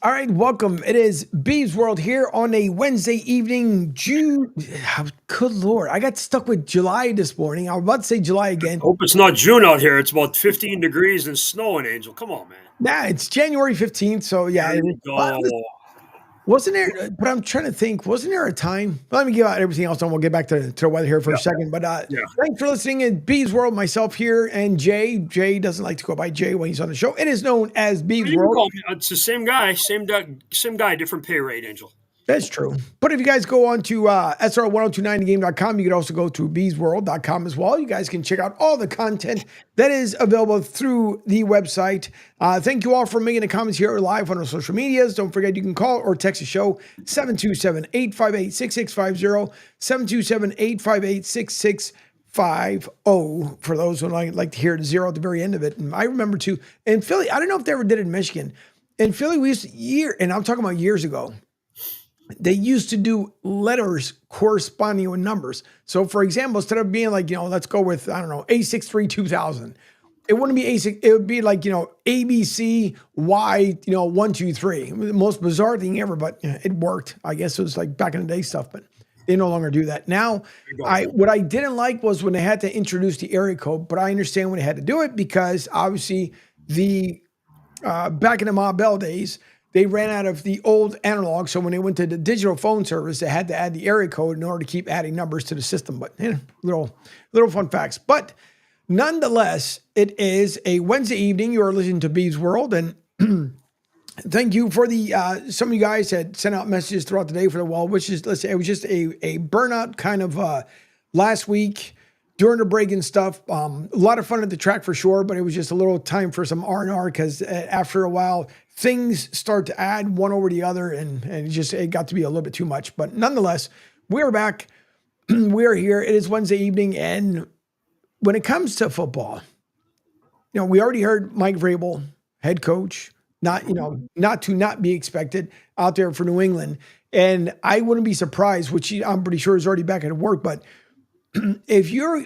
All right, welcome. It is Beav's World here on a Wednesday evening. Good Lord, I got stuck with July this morning. I was about to say July again. Hope it's not June out here. It's about 15 degrees and snowing, Angel. Come on, man. Nah, it's January 15th, so yeah. There you go. Wasn't there, but I'm trying to think, wasn't there a time? Let me give out everything else and we'll get back to the weather here for Yeah, a second. But yeah. thanks for listening in Beav's World, myself here and Jay. Jay doesn't like to go by Jay when he's on the show. It is known as Beav's You can World. call me. It's the same guy, same guy, different pay rate, Angel. That's true. But if you guys go on to SR1029thegame.com, you can also go to beesworld.com as well. You guys can check out all the content that is available through the website. Thank you all for making the comments here live on our social medias. Don't forget you can call or text the show 727-858-6650, 727-858-6650 for those who like to hear the zero at the very end of it. And I remember too, in Philly, I don't know if they ever did it in Michigan. In Philly, we used to, and I'm talking about years ago, they used to do letters corresponding with numbers. So, for example, instead of being like, let's go with, I don't know, A63 2000, it wouldn't be A6, it would be like, ABC Y, 123. The most bizarre thing ever, but it worked. I guess it was like back in the day stuff, but they no longer do that. Now, what I didn't like was when they had to introduce the area code, but I understand when they had to do it because obviously the back in the Ma Bell days, they ran out of the old analog. So when they went to the digital phone service, they had to add the area code in order to keep adding numbers to the system. But little fun facts. But nonetheless, it is a Wednesday evening. You are listening to Beav's World. And thank you for the, some of you guys had sent out messages throughout the day for the well wishes. Let's say it was just a burnout kind of last week during the break and stuff. A lot of fun at the track for sure, but it was just a little time for some R&R because after a while, things start to add one over the other, and it got to be a little bit too much. But nonetheless, we're back. We're here. It is Wednesday evening, and when it comes to football, we already heard Mike Vrabel, head coach, not to not be expected out there for New England. And I wouldn't be surprised, which I'm pretty sure is already back at work, but if you're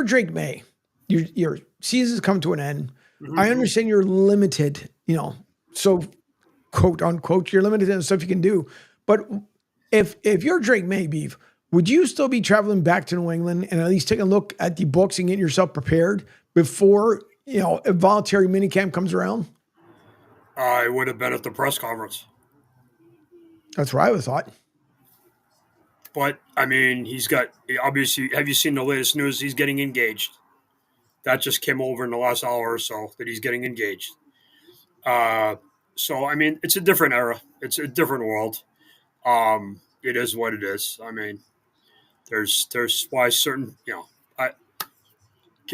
Drake May, your season's come to an end. Mm-hmm. I understand you're limited, so quote unquote, you're limited in stuff you can do. But if you're Drake May, Beav, would you still be traveling back to New England and at least take a look at the books and getting yourself prepared before a voluntary minicamp comes around? I would have been at the press conference. That's what I would have thought. But I mean, he's got obviously. Have you seen the latest news? He's getting engaged. That just came over in the last hour or so that he's getting engaged. So I mean, it's a different era. It's a different world. It is what it is. I mean, there's why certain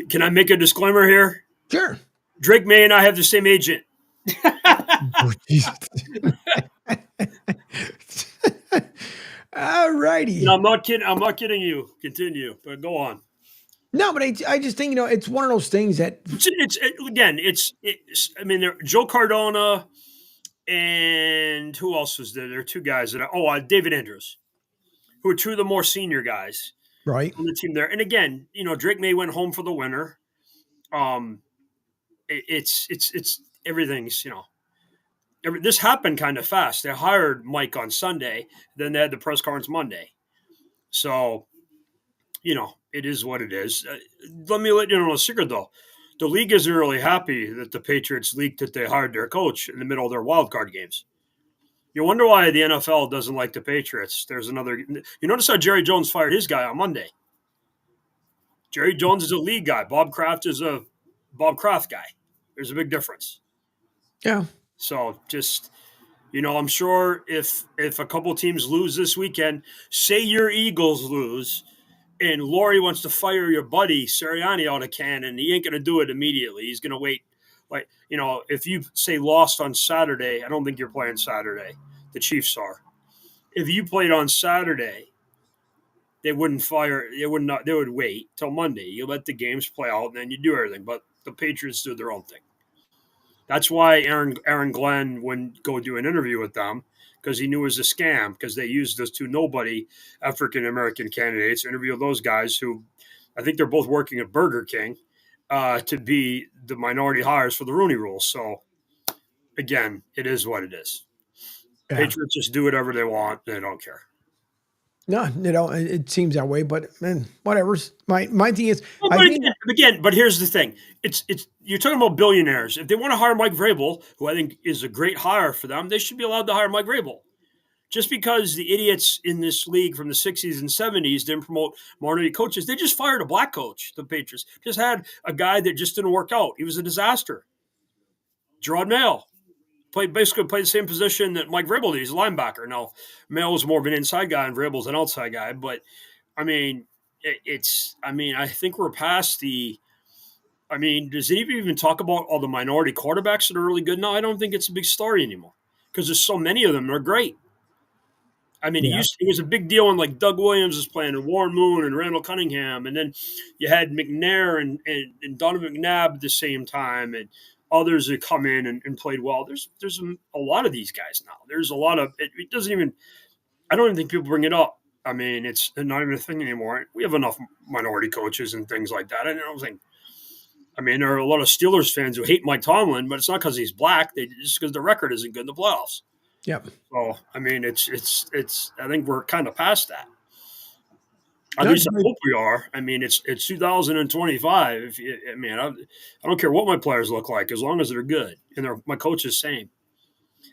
can I make a disclaimer here? Sure. Drake May and I have the same agent. Oh, Jesus. All righty. No, I'm not kidding. I'm not kidding you. Continue, but go on. No, but I just think it's one of those things that it's I mean, Joe Cardona and who else was there? There are two guys that David Andrews, who are two of the more senior guys, right, on the team there. And again, Drake May went home for the winter. It's everything's this happened kind of fast. They hired Mike on Sunday, then they had the press conference Monday. So, it is what it is. Let me let you know a secret, though. The league isn't really happy that the Patriots leaked that they hired their coach in the middle of their wild card games. You wonder why the NFL doesn't like the Patriots. There's another. You notice how Jerry Jones fired his guy on Monday. Jerry Jones is a league guy. Bob Kraft is a Bob Kraft guy. There's a big difference. Yeah. So just, I'm sure if a couple teams lose this weekend, say your Eagles lose, and Laurie wants to fire your buddy Sirianni out of cannon, he ain't going to do it immediately. He's going to wait. Like, if you say lost on Saturday, I don't think you're playing Saturday. The Chiefs are. If you played on Saturday, they wouldn't fire. They would wait till Monday. You let the games play out, and then you do everything. But the Patriots do their own thing. That's why Aaron Glenn wouldn't go do an interview with them, because he knew it was a scam, because they used those two nobody African-American candidates to interview those guys who I think they're both working at Burger King to be the minority hires for the Rooney Rule. So again, it is what it is. Yeah. Patriots just do whatever they want. They don't care. No, it seems that way, but man, whatever. My thing is, Well, I but think but here's the thing. It's you're talking about billionaires. If they want to hire Mike Vrabel, who I think is a great hire for them, they should be allowed to hire Mike Vrabel. Just because the idiots in this league from the 60s and 70s didn't promote minority coaches, they just fired a black coach. The Patriots just had a guy that just didn't work out. He was a disaster. Gerard Mayo basically played the same position that Mike Vrabel did. He's a linebacker. Now, Mayo was more of an inside guy and Vrabel's an outside guy. But, I mean, I think we're past the – does anybody even talk about all the minority quarterbacks that are really good now? I don't think it's a big story anymore because there's so many of them that are great. It was a big deal when like Doug Williams was playing and Warren Moon and Randall Cunningham. And then you had McNair and Donovan McNabb at the same time and others that come in and played well. There's a lot of these guys now. There's a lot of – it doesn't even – I don't even think people bring it up. It's not even a thing anymore. We have enough minority coaches and things like that. I don't think – there are a lot of Steelers fans who hate Mike Tomlin, but it's not because he's black. Just because the record isn't good in the playoffs. Yep. So it's. I think we're kind of past that. At least I hope we are. It's 2025. I don't care what my players look like as long as they're good and my coach is same.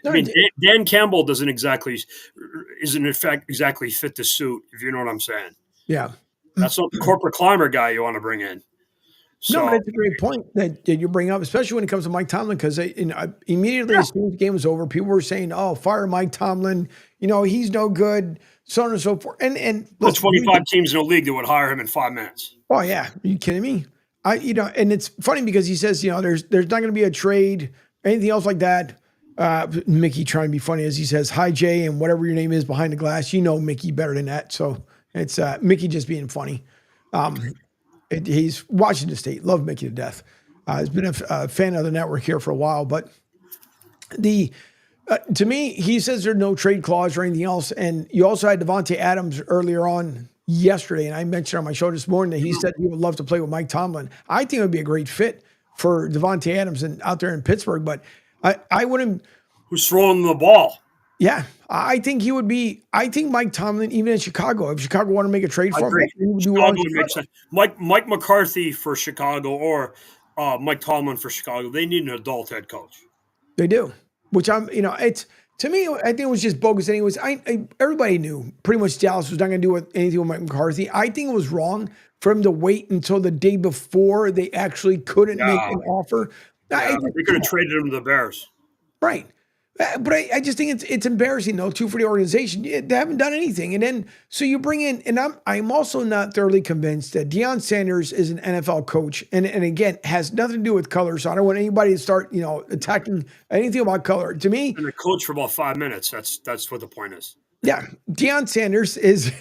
Dan Campbell isn't exactly fit the suit, if you know what I'm saying. Yeah. That's not the corporate climber guy you want to bring in. So, no, but that's a great point that you bring up, especially when it comes to Mike Tomlin, because immediately as soon as the game was over, people were saying, "Oh, fire Mike Tomlin! He's no good," so on and so forth. And there's 25 teams in the league that would hire him in 5 minutes. Oh yeah, are you kidding me? And it's funny because he says, there's not going to be a trade, anything else like that. Mickey trying to be funny as he says, "Hi Jay," and whatever your name is behind the glass, Mickey better than that. So it's Mickey just being funny. He's Washington State. Love Mickey to death. He's been a fan of the network here for a while. But to me, he says there's no trade clause or anything else. And you also had Davante Adams earlier on yesterday, and I mentioned on my show this morning that he said he would love to play with Mike Tomlin. I think it would be a great fit for Davante Adams and out there in Pittsburgh. But I wouldn't. Who's throwing the ball? Yeah, I think he would be. I think Mike Tomlin, even in Chicago, if Chicago wanted to make a trade for him, he would do well. Would make sense. Mike McCarthy for Chicago or Mike Tomlin for Chicago. They need an adult head coach. They do, which it's to me. I think it was just bogus. Anyways, everybody knew pretty much Dallas was not going to do anything with Mike McCarthy. I think it was wrong for him to wait until the day before they actually couldn't make an offer. Yeah, they could have traded him to the Bears. Right. But I just think it's embarrassing though too for the organization. They haven't done anything, and then so you bring in, and I'm also not thoroughly convinced that Deion Sanders is an NFL coach, and again has nothing to do with color. So I don't want anybody to start attacking anything about color. To me, and a coach for about 5 minutes. That's what the point is. Yeah, Deion Sanders is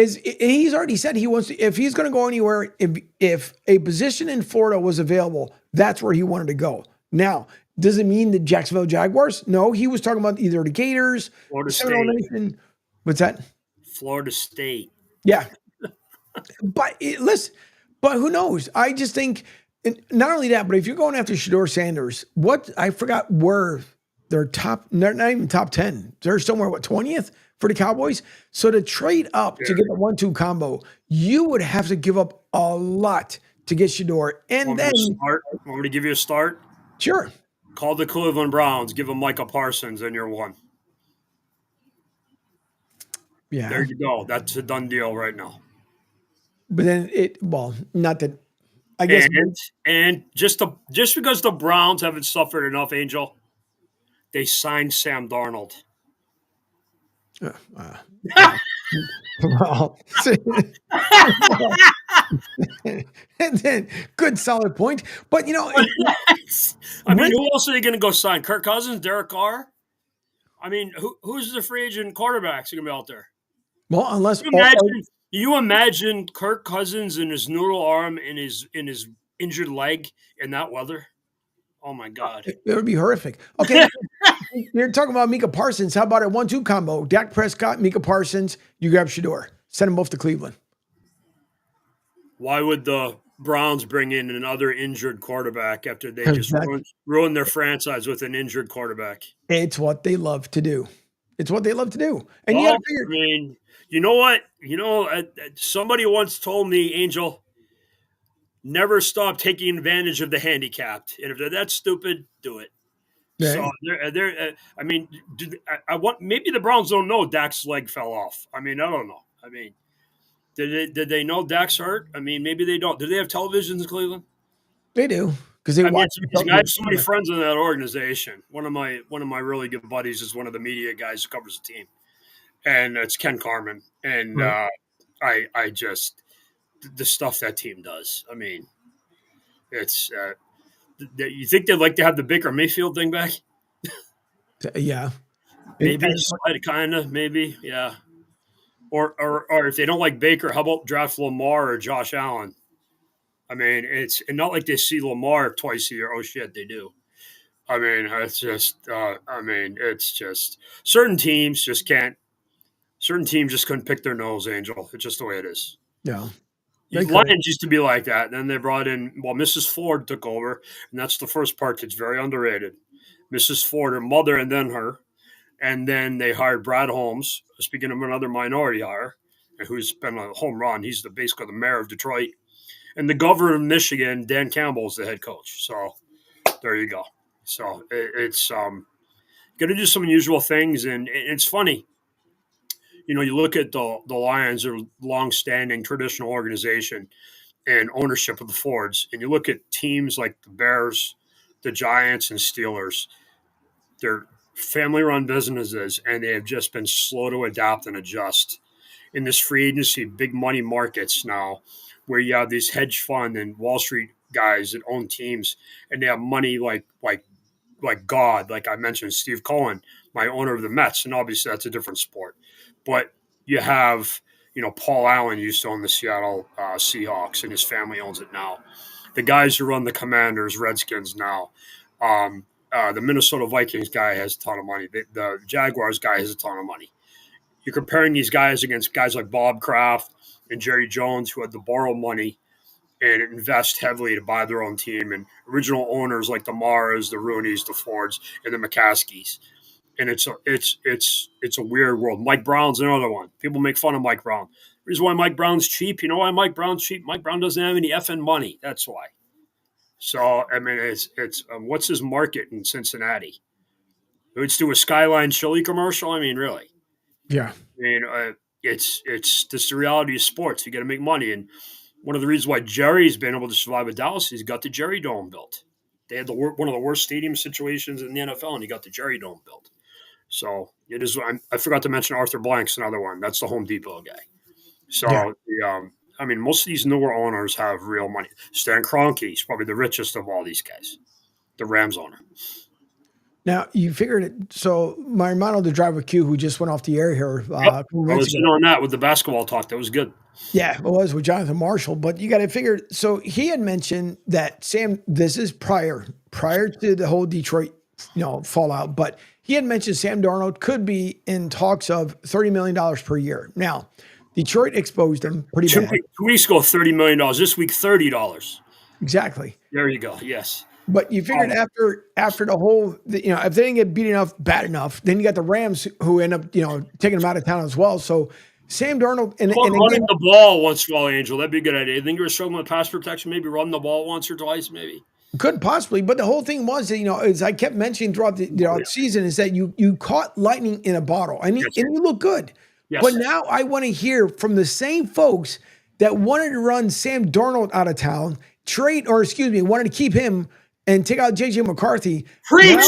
he's already said he wants to, if he's going to go anywhere, if a position in Florida was available, that's where he wanted to go. Now. Does it mean the Jacksonville Jaguars? No, he was talking about either the Gators, Florida State. What's that? Florida State. Yeah. But who knows? I just think not only that, but if you're going after Shedeur Sanders, I forgot where they're not even top 10. They're somewhere, 20th for the Cowboys? So to trade up to get the 1-2 combo, you would have to give up a lot to get Shedeur. And Want me to give you a start? Sure. Call the Cleveland Browns, give them Micah Parsons, and you're one. Yeah. There you go. That's a done deal right now. But then not that I guess. And just because the Browns haven't suffered enough, Angel, they signed Sam Darnold. And then good solid point. But who else are they going to go sign? Kirk Cousins, Derek Carr? Who's the free agent quarterbacks going to be out there? Well, unless you imagine Kirk Cousins and his noodle arm and his injured leg in that weather. Oh my God, it would be horrific. Okay, you're talking about Micah Parsons. How about a 1-2 combo? Dak Prescott, Micah Parsons. You grab Shedeur. Send them both to Cleveland. Why would the Browns bring in another injured quarterback after they just ruined their franchise with an injured quarterback. It's what they love to do. It's what they love to do. And you Well, got to figure. I mean, you know what? Somebody once told me, Angel, never stop taking advantage of the handicapped. And if they're that stupid, do it. Right. So I mean, I want maybe the Browns don't know Dak's leg fell off. I mean, I don't know. I mean, did they know Dak's hurt? I mean, maybe they don't. Do they have televisions in Cleveland? They do because they I mean, watch. I have so many friends in that organization. One of my really good buddies is one of the media guys who covers the team, and it's Ken Carmen. And Right. I just the stuff that team does. I mean, it's you think they'd like to have the Baker Mayfield thing back? Yeah. Maybe, kind of, maybe, yeah. Or if they don't like Baker, how about draft Lamar or Josh Allen? I mean, it's not like they see Lamar twice a year. Oh shit, they do. I mean, it's just. It's just certain teams just can't. Certain teams just couldn't pick their nose, Angel. It's just the way it is. Yeah. Lions used to be like that. And then they brought in, Mrs. Ford took over, and that's the first part that's very underrated. Mrs. Ford, her mother, and then her. And then they hired Brad Holmes, speaking of another minority hire, who's been a home run. He's basically the mayor of Detroit. And the governor of Michigan, Dan Campbell, is the head coach. So there you go. So it's going to do some unusual things. And it's funny. You know, you look at the Lions, are a long-standing traditional organization and ownership of the Fords. And you look at teams like the Bears, the Giants, and Steelers. They're family-run businesses, and they have just been slow to adapt and adjust. In this free agency, big money markets now, where you have these hedge fund and Wall Street guys that own teams, and they have money like God. Like I mentioned, Steve Cohen, my owner of the Mets, and obviously that's a different sport. But you have, Paul Allen used to own the Seattle Seahawks, and his family owns it now. The guys who run the Commanders, Redskins now. The Minnesota Vikings guy has a ton of money. The Jaguars guy has a ton of money. You're comparing these guys against guys like Bob Kraft and Jerry Jones, who had to borrow money and invest heavily to buy their own team, and original owners like the Maras, the Rooneys, the Fords, and the McCaskies. And it's a weird world. Mike Brown's another one. People make fun of Mike Brown. The reason why Mike Brown's cheap, you know why Mike Brown's cheap? Mike Brown doesn't have any effing money. That's why. So, I mean, it's what's his market in Cincinnati? Let's do a Skyline chili commercial. I mean, really? Yeah. I mean, it's just the reality of sports. You got to make money, and one of the reasons why Jerry's been able to survive at Dallas is he got the Jerry Dome built. They had one of the worst stadium situations in the NFL, and he got the Jerry Dome built. So it is. I forgot to mention Arthur Blank's another one. That's the Home Depot guy. So I mean, most of these newer owners have real money. Stan Kroenke is probably the richest of all these guys, the Rams owner. Now you figured it. So my model, the driver Q, who just went off the air here. I was in on that with the basketball talk. That was good. Yeah, it was with Jonathan Marshall. But you got to figure. So he had mentioned that Sam. This is prior to the whole Detroit, fallout. But he had mentioned Sam Darnold could be in talks of $30 million per year. Now, Detroit exposed him pretty bad. 2 weeks ago, $30 million. This week, $30. Exactly. There you go. Yes. But you figured after the whole, if they didn't get beat enough, bad enough, then you got the Rams who end up, taking them out of town as well. So Sam Darnold and running the ball once in a while, Angel, that'd be a good idea. You think you were struggling with pass protection? Maybe run the ball once or twice, maybe. Couldn't possibly, but the whole thing was, as I kept mentioning throughout the season, is that you caught lightning in a bottle, and you look good. Yes. But now I want to hear from the same folks that wanted to run Sam Darnold out of town, wanted to keep him and take out JJ McCarthy. Preach.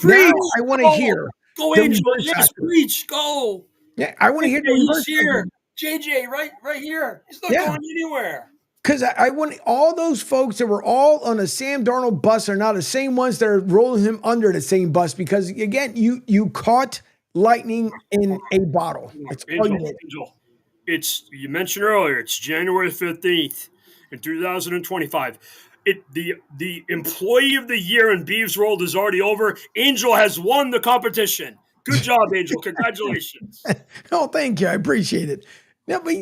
Now I want to hear. Go Angel. Yes, preach. Go. Yeah, I want to hear. He's here. JJ, right here. He's not going anywhere. Because I want all those folks that were all on a Sam Darnold bus are now the same ones that are rolling him under the same bus. Because again, you caught lightning in a bottle. That's all you did. You mentioned earlier. It's January 15th in 2025. The employee of the year in Beav's world is already over. Angel has won the competition. Good job, Angel. Congratulations. Oh, thank you. I appreciate it. Yeah, but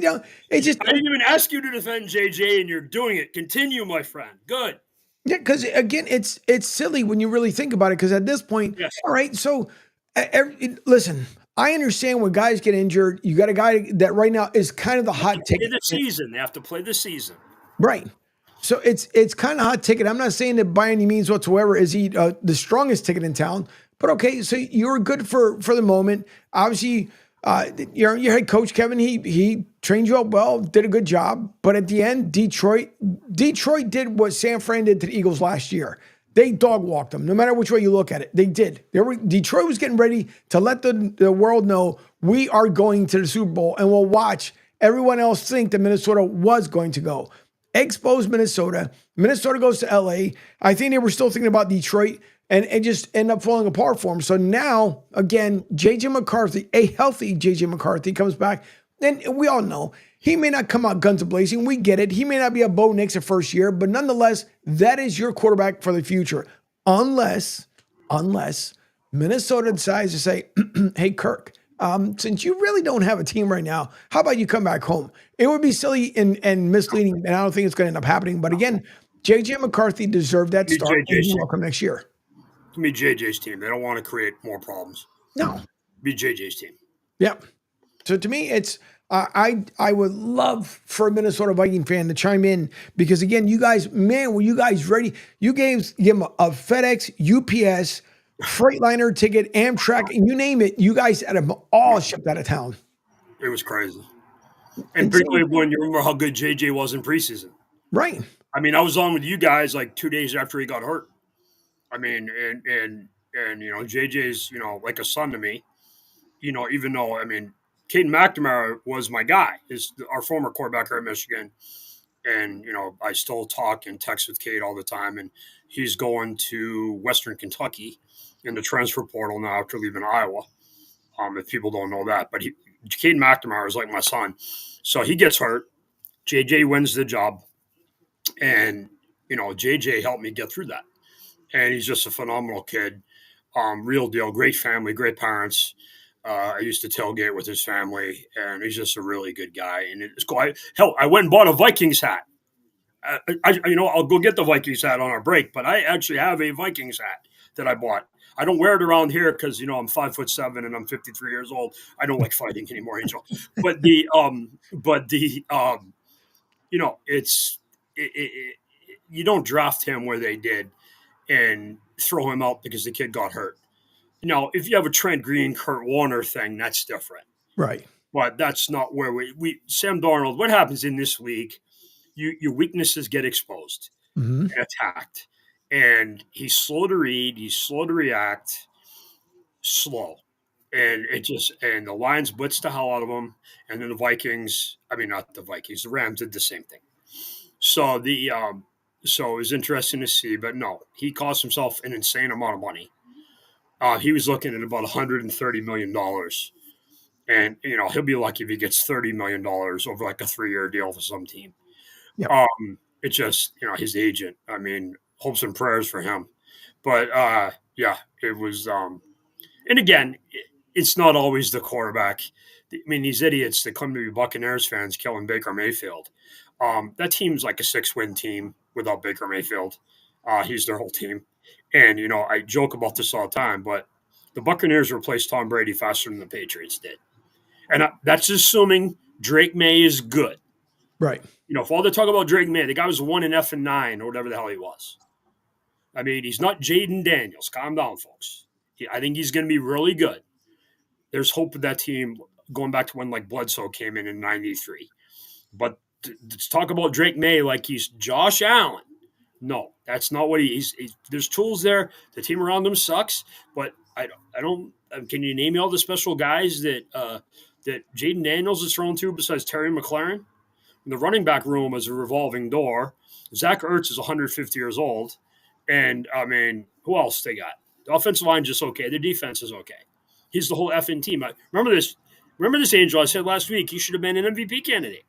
it's just I didn't even ask you to defend JJ, and you're doing it. Continue, my friend. Good. yeah, because again, it's silly when you really think about it. Because at this point, Yes. all right, so listen, I understand when guys get injured, you got a guy that right now is kind of the hot Play ticket, the season. They have to play the season. right? So it's kind of hot ticket. I'm not saying that by any means whatsoever is he the strongest ticket in town, but okay, so you're good for the moment. Obviously, your head coach Kevin, he trained you up well, did a good job, but at the end, Detroit did what San Fran did to the Eagles last year. They dog walked them. No matter which way you look at it, they did. Detroit was getting ready to let the world know we are going to the Super Bowl, and we'll watch everyone else think that Minnesota was going to go. Expose Minnesota. Minnesota goes to LA. I think they were still thinking about Detroit and it just end up falling apart for them. So now, again, JJ McCarthy, a healthy JJ McCarthy comes back. And we all know he may not come out guns a-blazing. We get it. He may not be a Bo Nix at first year, but nonetheless, that is your quarterback for the future. Unless Minnesota decides to say, hey, Kirk, since you really don't have a team right now, how about you come back home? It would be silly and misleading, and I don't think it's going to end up happening. But again, JJ McCarthy deserved that Give me start, and JJ's he's team. welcome next year. Give me JJ's team. They don't want to create more problems. No, Be JJ's team. yeah. So to me, it's I would love for a Minnesota Viking fan to chime in because again, you guys, man, were you guys ready? You give him a FedEx, UPS, Freightliner ticket, Amtrak, and you name it. You guys had them all shipped out of town. It was crazy. And Insane. particularly when you remember how good JJ was in preseason. Right. I mean, I was on with you guys like 2 days after he got hurt. I mean, and JJ's like a son to me. Even though Caden McNamara was my guy, is our former quarterback here at Michigan, and I still talk and text with Cade all the time, and he's going to Western Kentucky in the transfer portal now after leaving Iowa. If people don't know that, but Caden McNamara is like my son, so he gets hurt. JJ wins the job, and JJ helped me get through that, and he's just a phenomenal kid, real deal, great family, great parents. I used to tailgate with his family, and he's just a really good guy. And it's cool. I went and bought a Vikings hat. I'll go get the Vikings hat on our break, but I actually have a Vikings hat that I bought. I don't wear it around here because I'm 5'7" and I'm 53 years old. I don't like fighting anymore, Angel. But it's you don't draft him where they did and throw him out because the kid got hurt. If you have a Trent Green, Kurt Warner thing, that's different. Right. But that's not where we Sam Darnold. What happens in this league? Your weaknesses get exposed Mm-hmm. and attacked, and he's slow to read. He's slow to react. Slow, and the Lions blitzed the hell out of him, and then the Vikings. I mean, not the Vikings. The Rams did the same thing. So so it was interesting to see, but no, he cost himself an insane amount of money. He was looking at about $130 million. And, he'll be lucky if he gets $30 million over like a 3-year deal for some team. Yep. It's just, his agent. I mean, hopes and prayers for him. But, yeah, it was. And again, it's not always the quarterback. I mean, these idiots that come to be Buccaneers fans killing Baker Mayfield. That team's like a 6-win team without Baker Mayfield. He's their whole team. And, I joke about this all the time, but the Buccaneers replaced Tom Brady faster than the Patriots did. And that's assuming Drake May is good. Right. If all they talk about Drake May, the guy was 1 in F and 9 or whatever the hell he was. I mean, he's not Jaden Daniels. Calm down, folks. I think he's going to be really good. There's hope with that team going back to when like Bledsoe came in '93. But to talk about Drake May like he's Josh Allen, no, that's not what he's. There's tools there. The team around him sucks, but I don't. Can you name me all the special guys that Jaden Daniels is thrown to besides Terry McLaurin? The running back room is a revolving door. Zach Ertz is 150 years old, and I mean, who else they got? The offensive line just okay. The defense is okay. He's the whole effing team. Remember this, Angel. I said last week he should have been an MVP candidate.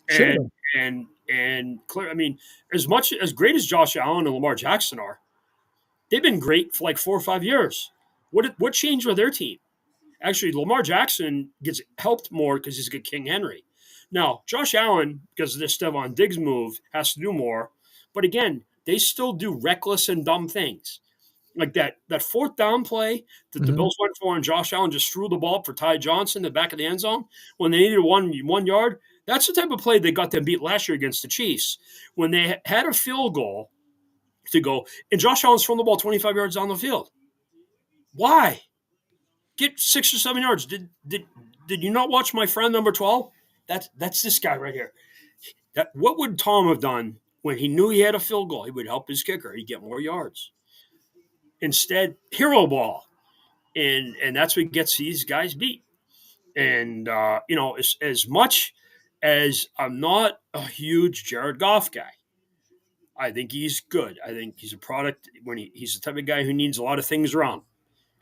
And clear. I mean, as great as Josh Allen and Lamar Jackson are, they've been great for like 4 or 5 years. What changed with their team? Actually, Lamar Jackson gets helped more because he's got King Henry. Now, Josh Allen, because of this Stephon Diggs move, has to do more. But again, they still do reckless and dumb things. Like that fourth down play that the Mhm. Bills went for, and Josh Allen just threw the ball up for Ty Johnson, the back of the end zone, when they needed 1 yard. That's the type of play that got them beat last year against the Chiefs. When they had a field goal to go, and Josh Allen's thrown the ball 25 yards down the field. Why? Get 6 or 7 yards. Did you not watch my friend number 12? That's this guy right here. What would Tom have done when he knew he had a field goal? He would help his kicker. He'd get more yards. Instead, hero ball, and that's what gets these guys beat. And as much as I'm not a huge Jared Goff guy, I think he's good. I think he's a product when he's the type of guy who needs a lot of things around,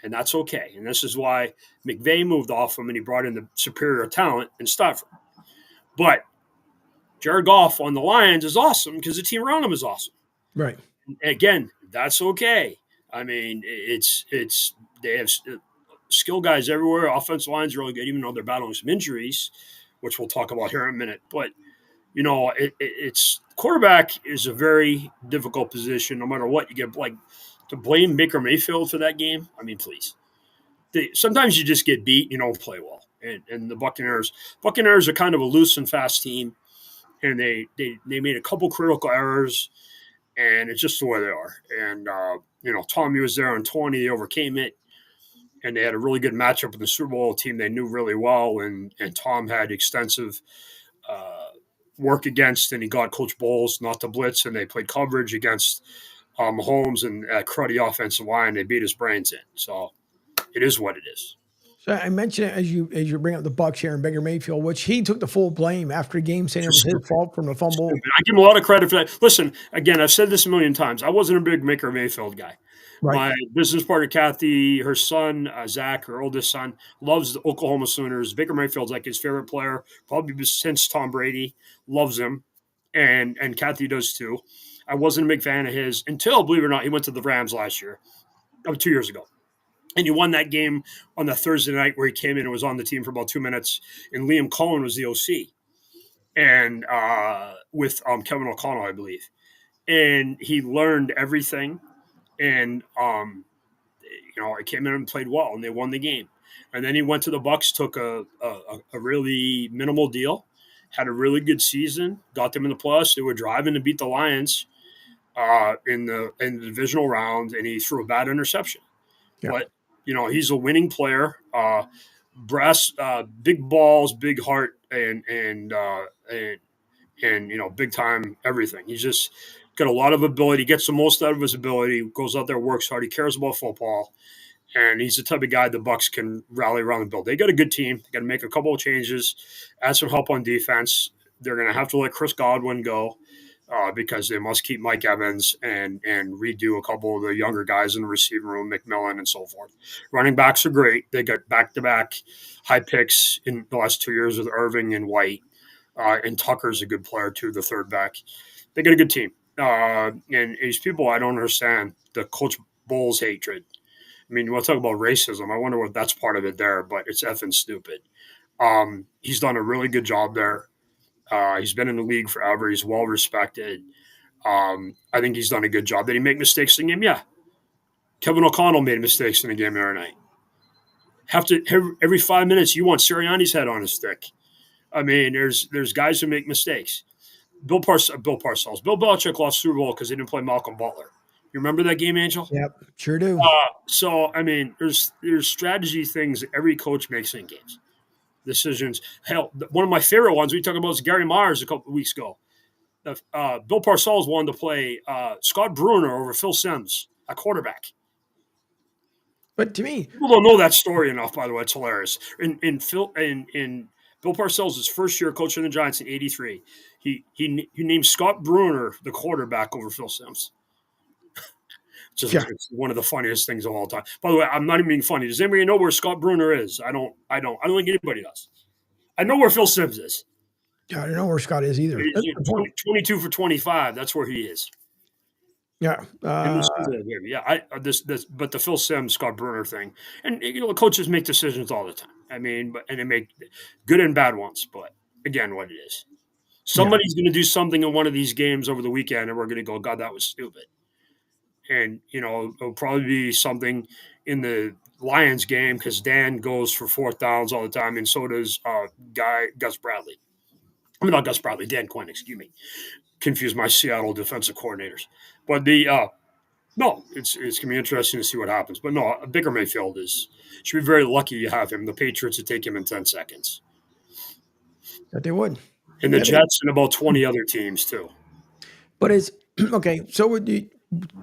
and that's okay. And this is why McVay moved off him and he brought in the superior talent in Stafford. But Jared Goff on the Lions is awesome because the team around him is awesome. Right. Again, that's okay. I mean, it's they have skill guys everywhere. Offensive line's really good, even though they're battling some injuries, which we'll talk about here in a minute. But it's quarterback is a very difficult position, no matter what you get. Like to blame Baker Mayfield for that game, I mean, please. Sometimes you just get beat, you don't play well. And the Buccaneers are kind of a loose and fast team, and they made a couple critical errors, and it's just the way they are. And Tommy was there in 20, they overcame it, and they had a really good matchup with the Super Bowl team they knew really well, and Tom had extensive work against, and he got Coach Bowles not to blitz, and they played coverage against Mahomes and cruddy offensive line. They beat his brains in. So it is what it is. So I mentioned it as you bring up the Bucks here and Baker Mayfield, which he took the full blame after the game, saying it was his fault from the fumble. I give him a lot of credit for that. Listen, again, I've said this a million times. I wasn't a big Baker Mayfield guy. Right. My business partner, Kathy, her son, Zach, her oldest son, loves the Oklahoma Sooners. Baker Mayfield's like his favorite player, probably since Tom Brady. Loves him. And Kathy does too. I wasn't a big fan of his until, believe it or not, he went to the Rams last year, 2 years ago. And he won that game on the Thursday night where he came in and was on the team for about 2 minutes. And Liam Cohen was the OC. And with Kevin O'Connell, I believe. And he learned everything. And he came in and played well, and they won the game. And then he went to the Bucks, took a really minimal deal, had a really good season, got them in the playoffs. They were driving to beat the Lions in the divisional round, and he threw a bad interception. Yeah. But he's a winning player. Big balls, big heart, and big time everything. He's just got a lot of ability, gets the most out of his ability, goes out there, works hard. He cares about football, and he's the type of guy the Bucks can rally around and build. They got a good team. They got to make a couple of changes, add some help on defense. They're going to have to let Chris Godwin go because they must keep Mike Evans and redo a couple of the younger guys in the receiving room, McMillan and so forth. Running backs are great. They got back-to-back high picks in the last 2 years with Irving and White. And Tucker's a good player too, the third back. They got a good team. And these people, I don't understand the Coach Bowles hatred. I mean, we'll talk about racism. I wonder what that's part of it there, but it's effing stupid. He's done a really good job there. He's been in the league forever. He's well respected. I think he's done a good job. Did he make mistakes in the game? Yeah. Kevin O'Connell made mistakes in the game the other night. Every 5 minutes, you want Sirianni's head on his stick. I mean, there's guys who make mistakes. Bill Parcells. Bill Belichick lost Super Bowl because he didn't play Malcolm Butler. You remember that game, Angel? Yep, sure do. So, I mean, there's strategy things that every coach makes in games. Decisions. Hell, one of my favorite ones we talked about was Gary Myers a couple of weeks ago. Bill Parcells wanted to play Scott Bruner over Phil Simms, a quarterback. But to me, People don't know that story enough. By the way, it's hilarious. In Bill Parcells' first year coaching the Giants in '83, he named Scott Bruner the quarterback over Phil Simms. It's one of the funniest things of all time. By the way, I'm not even being funny. Does anybody know where Scott Bruner is? I don't think anybody does. I know where Phil Simms is. I don't know where Scott is either. 22 for 25. That's where he is. Yeah. And this is but the Phil Simms, Scott Brunner thing, and coaches make decisions all the time. I mean, and they make good and bad ones. But again, what it is, Yeah. somebody's going to do something in one of these games over the weekend, and we're going to go, God, that was stupid. And it'll probably be something in the Lions game because Dan goes for fourth downs all the time, and so does Gus Bradley. I mean, not Gus Bradley, Dan Quinn. Excuse me, confuse my Seattle defensive coordinators. But no, it's gonna be interesting to see what happens. But no, Baker Mayfield should be very lucky you have him. The Patriots would take him in 10 seconds, That they would. and the Jets and about 20 other teams too. But it's okay. So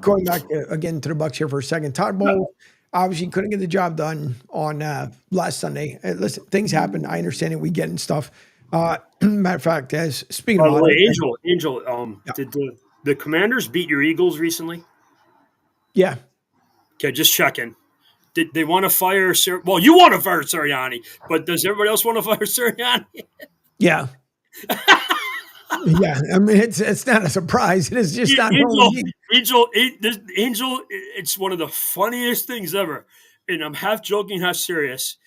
going back again to the Bucks here for a second, Todd Bowles obviously couldn't get the job done on last Sunday. Listen, things happen. I understand it. We get in stuff. Matter of fact, as speaking By of the way, Angel, did the Commanders beat your Eagles recently? yeah, Okay, just checking. Did they want to fire? Well, you want to fire Sirianni, but does everybody else want to fire Sirianni? yeah. Yeah, I mean it's not a surprise. It is just not Angel. It's one of the funniest things ever, and I'm half joking, half serious.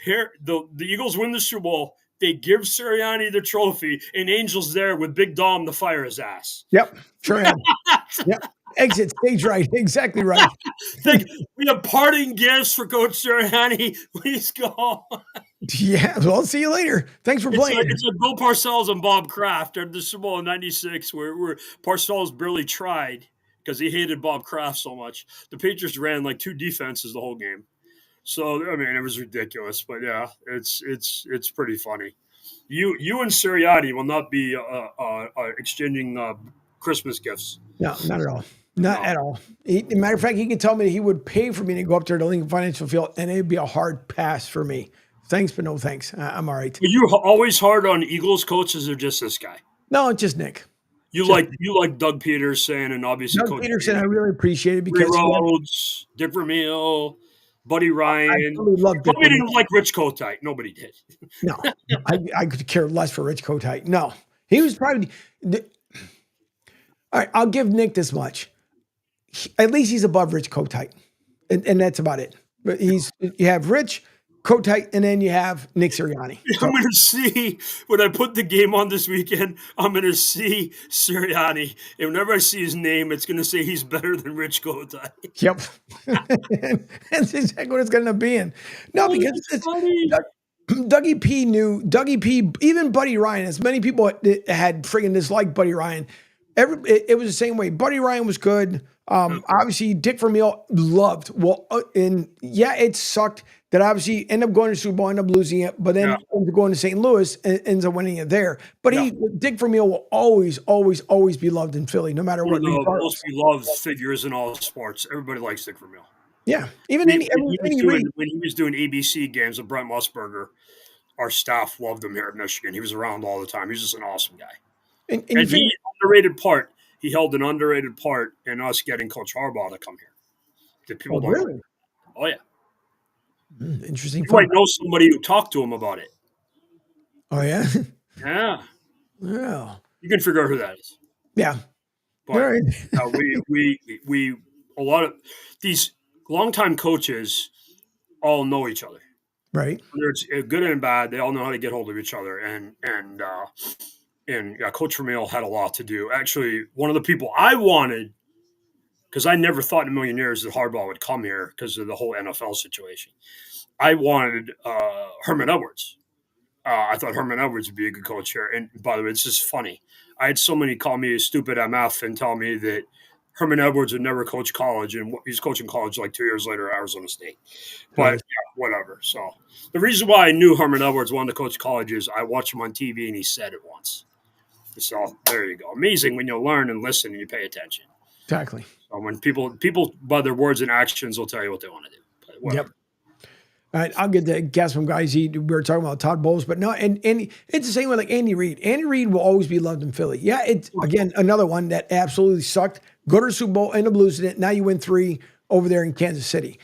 Here, the Eagles win the Super Bowl. They give Sirianni the trophy, and Angel's there with Big Dom to fire his ass. Yep, sure am. Yep, exit stage right, exactly right. Like, we have parting gifts for Coach Sirianni. Please go. Yeah, well, see you later. Thanks for playing. It's like Bill Parcells and Bob Kraft at the Super Bowl in '96, where Parcells barely tried because he hated Bob Kraft so much. The Patriots ran like two defenses the whole game. So I mean, it was ridiculous, but yeah, it's pretty funny. You and Sirianni will not be exchanging Christmas gifts. No, not at all. Not at all. Matter of fact, he could tell me that he would pay for me to go up there to Lincoln Financial Field, and it'd be a hard pass for me. Thanks, but no thanks. I'm all right. Are you always hard on Eagles coaches, or just this guy? No, it's just Nick. You like Doug Peterson, and obviously Doug Coach Peterson. I really appreciate it because Rhodes, Dick Vermeil, Buddy Ryan. I really love Dick. Nobody didn't like Rich Kotite. Nobody did. No, I could care less for Rich Kotite. No, he was probably. All right, I'll give Nick this much. At least he's above Rich Kotite, and that's about it. But you have Rich Kotite, and then you have Nick Sirianni. So, I'm going to see, when I put the game on this weekend, I'm going to see Sirianni. And whenever I see his name, it's going to say he's better than Rich Kotite. Yep. That's exactly what it's going to be in. No, because Dougie P, even Buddy Ryan, as many people had friggin' disliked Buddy Ryan. It was the same way. Buddy Ryan was good. Obviously, Dick Vermeil loved. Well, and yeah, it sucked that obviously ended up going to Super Bowl, ended up losing it, but then ended up going to St. Louis and ends up winning it there. But Dick Vermeil will always, always, always be loved in Philly, no matter what. One of the most beloved figures in all sports. Everybody likes Dick Vermeil. Yeah, even when he was doing ABC games with Brent Musburger, our staff loved him here at Michigan. He was around all the time. He was just an awesome guy. And he held an underrated part in us getting Coach Harbaugh to come here. That people don't really? Know. Oh yeah. Interesting. You might know somebody who talked to him about it. Oh yeah. Yeah. Yeah. You can figure out who that is. Yeah. But right. we a lot of these longtime coaches all know each other. Right. Whether it's good and bad, they all know how to get hold of each other. And Coach Vermeil had a lot to do. Actually, one of the people I wanted, because I never thought in a million years that Harbaugh would come here because of the whole NFL situation. I wanted Herman Edwards. I thought Herman Edwards would be a good coach here. And by the way, it's just funny. I had so many call me a stupid MF and tell me that Herman Edwards would never coach college, and he's coaching college like 2 years later at Arizona State. But whatever. So the reason why I knew Herman Edwards wanted to coach college is I watched him on TV and he said it once. So there you go. Amazing when you learn and listen and you pay attention. Exactly. So when people by their words and actions will tell you what they want to do. Yep. All right, I'll get the guess from guys. We were talking about Todd Bowles, but no, and it's the same way like Andy Reid. Andy Reid will always be loved in Philly. Yeah, it's again another one that absolutely sucked. Go to the Super Bowl, end up losing it. Now you win 3 over there in Kansas City.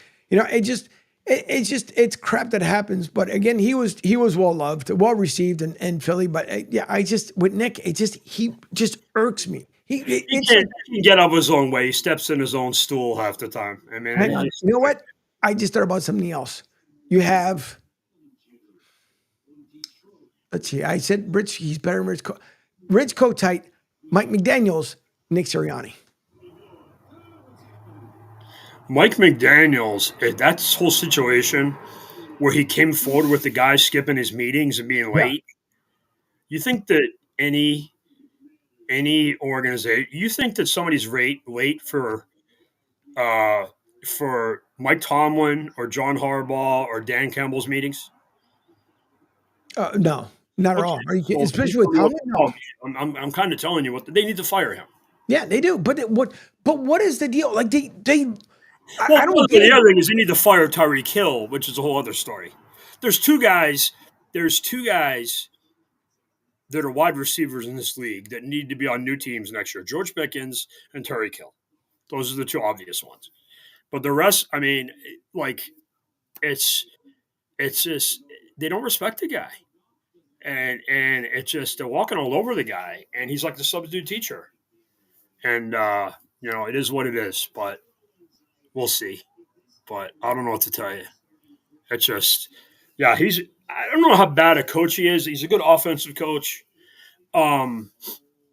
It's crap that happens. But again, he was well loved, well received in Philly. But with Nick, he just irks me. It's like, He can get up his own way. He steps in his own stool half the time. I mean, hang on. You know what? I just thought about something else. You have, let's see. I said Rich. He's better than Rich Kotite, Mike McDaniel's, Nick Sirianni. Mike McDaniel's, that whole situation where he came forward with the guy skipping his meetings and being Yeah. late. You think that any organization, you think that somebody's late for Mike Tomlin or John Harbaugh or Dan Campbell's meetings? No, not at Okay, all. Are you kidding? so please Especially tell with me what Tomlin? to No. tell me. I'm kind of telling you what they need to fire him. Yeah, they do. But what is the deal? Like I Well, don't get the it. other thing is they need to fire Tyreek Hill, which is a whole other story. There's two guys. There's two guys that are wide receivers in this league that need to be on new teams next year: George Pickens and Tyreek Hill. Those are the two obvious ones. But the rest, I mean, like it's just they don't respect the guy, and it's just they're walking all over the guy, and he's like the substitute teacher, and it is what it is. But we'll see. But I don't know what to tell you. It's just, yeah, I don't know how bad a coach he is. He's a good offensive coach. Um,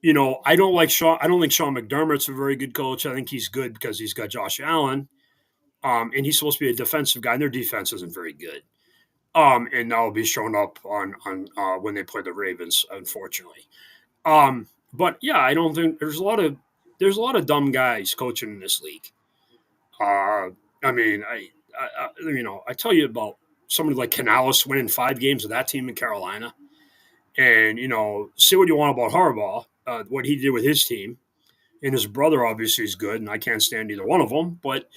I don't like Sean. I don't think Sean McDermott's a very good coach. I think he's good because he's got Josh Allen. And he's supposed to be a defensive guy, and their defense isn't very good. And that'll be shown up on when they play the Ravens, unfortunately. But yeah, I don't think there's a lot of dumb guys coaching in this league. I mean, I tell you about somebody like Canales winning 5 games with that team in Carolina, and say what you want about Harbaugh, what he did with his team, and his brother obviously is good, and I can't stand either one of them. But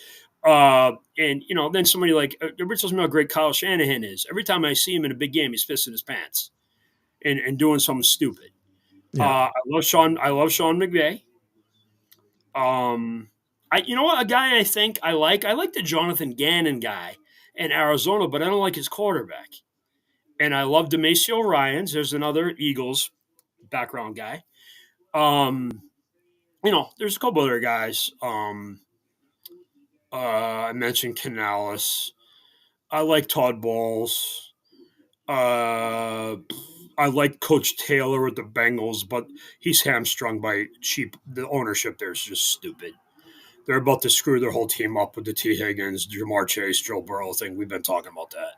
and then somebody like everybody tells me how great Kyle Shanahan is. Every time I see him in a big game, he's pissing his pants and doing something stupid. Yeah. I love Sean. I love Sean McVay. You know what? A guy I think I like. I like the Jonathan Gannon guy in Arizona, but I don't like his quarterback. And I love Demasio Ryans. There's another Eagles background guy. There's a couple other guys. I mentioned Canales. I like Todd Bowles. Uh, I like Coach Taylor with the Bengals, but he's hamstrung by the ownership there is just stupid. They're about to screw their whole team up with the T. Higgins, Jamar Chase, Joe Burrow thing. We've been talking about that.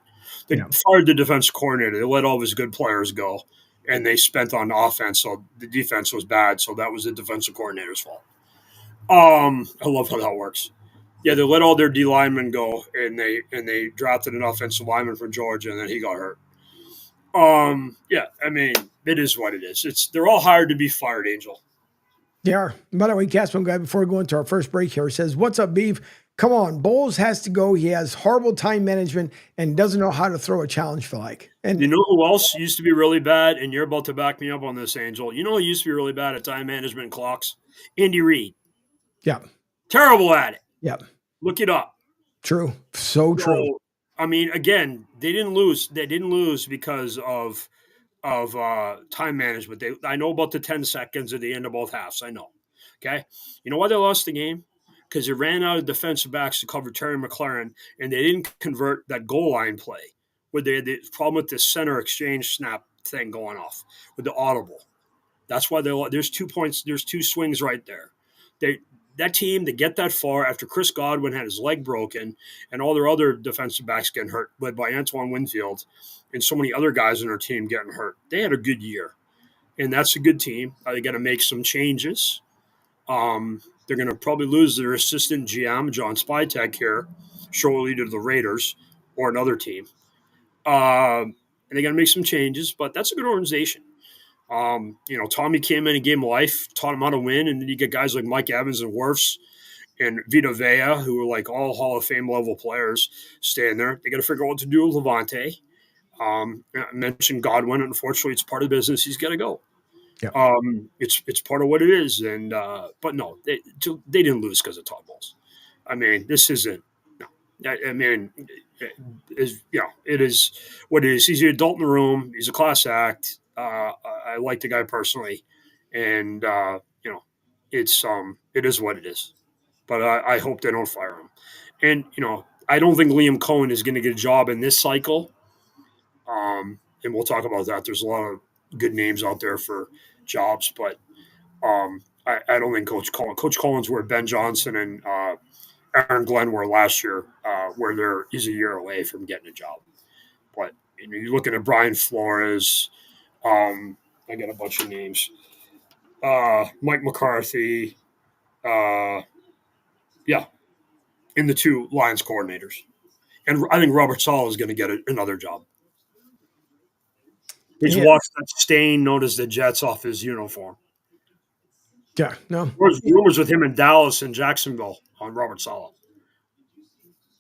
They fired the defense coordinator. They let all of his good players go, and they spent on offense, so the defense was bad. So that was the defensive coordinator's fault. I love how that works. Yeah, they let all their D linemen go, and they drafted an offensive lineman from Georgia, and then he got hurt. Yeah, I mean, it is what it is. They're all hired to be fired, Angel. They are. By the way, Casper guy, before we go into our first break here, says, "What's up, Beav? Come on, Bowles has to go. He has horrible time management and doesn't know how to throw a challenge for like." And you know who else used to be really bad? And you're about to back me up on this, Angel. You know who used to be really bad at time management and clocks? Andy Reid. yeah, Terrible at it. yeah, Look it up. true, so true. I mean, again, they didn't lose. They didn't lose because of time management. I know about the 10 seconds at the end of both halves. I know. Okay. You know why they lost the game? Because they ran out of defensive backs to cover Terry McLaurin, and they didn't convert that goal line play. Where they had the problem with the center exchange snap thing going off with the audible. That's why there's 2 points. There's 2 swings right there. That team to get that far after Chris Godwin had his leg broken and all their other defensive backs getting hurt, led by Antoine Winfield and so many other guys in their team getting hurt. They had a good year, and that's a good team. They got to make some changes. They're going to probably lose their assistant GM, John Spytek, here shortly to the Raiders or another team. And they got to make some changes, but that's a good organization. Tommy came in and gave him life, taught him how to win, and then you get guys like Mike Evans and Wirfs and Vita Vea, who are like all Hall of Fame level players, staying there. They got to figure out what to do with Levante. I mentioned Godwin. Unfortunately, it's part of the business. He's got to go. Yeah. It's part of what it is, and but no, they didn't lose because of Todd Bowles. I mean, this isn't. No, I mean, it is what it is. He's the adult in the room. He's a class act. I like the guy personally, and it is what it is. But I hope they don't fire him. And I don't think Liam Cohen is going to get a job in this cycle. And we'll talk about that. There's a lot of good names out there for jobs, but I don't think Coach Cohen's where Ben Johnson and Aaron Glenn were last year, where he's a year away from getting a job. But you're looking at Brian Flores. I got a bunch of names. Mike McCarthy. Yeah, in the two Lions coordinators. And I think Robert Sala is going to get another job. He's washed that stain known as the Jets off his uniform. Yeah, no. There's rumors with him in Dallas and Jacksonville on Robert Sala.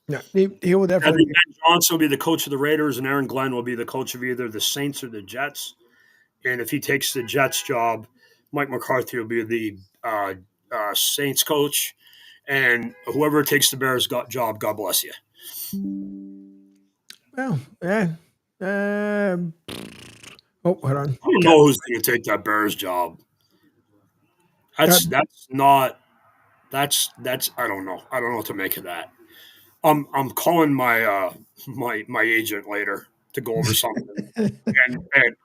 Yeah, he will definitely. I think Ben Johnson will be the coach of the Raiders, and Aaron Glenn will be the coach of either the Saints or the Jets. And if he takes the Jets job, Mike McCarthy will be the Saints coach. And whoever takes the Bears job, God bless you. Well, yeah. Hold on. I don't know who's going to take that Bears job. That's I don't know. I don't know what to make of that. I'm calling my my agent later to go over something. and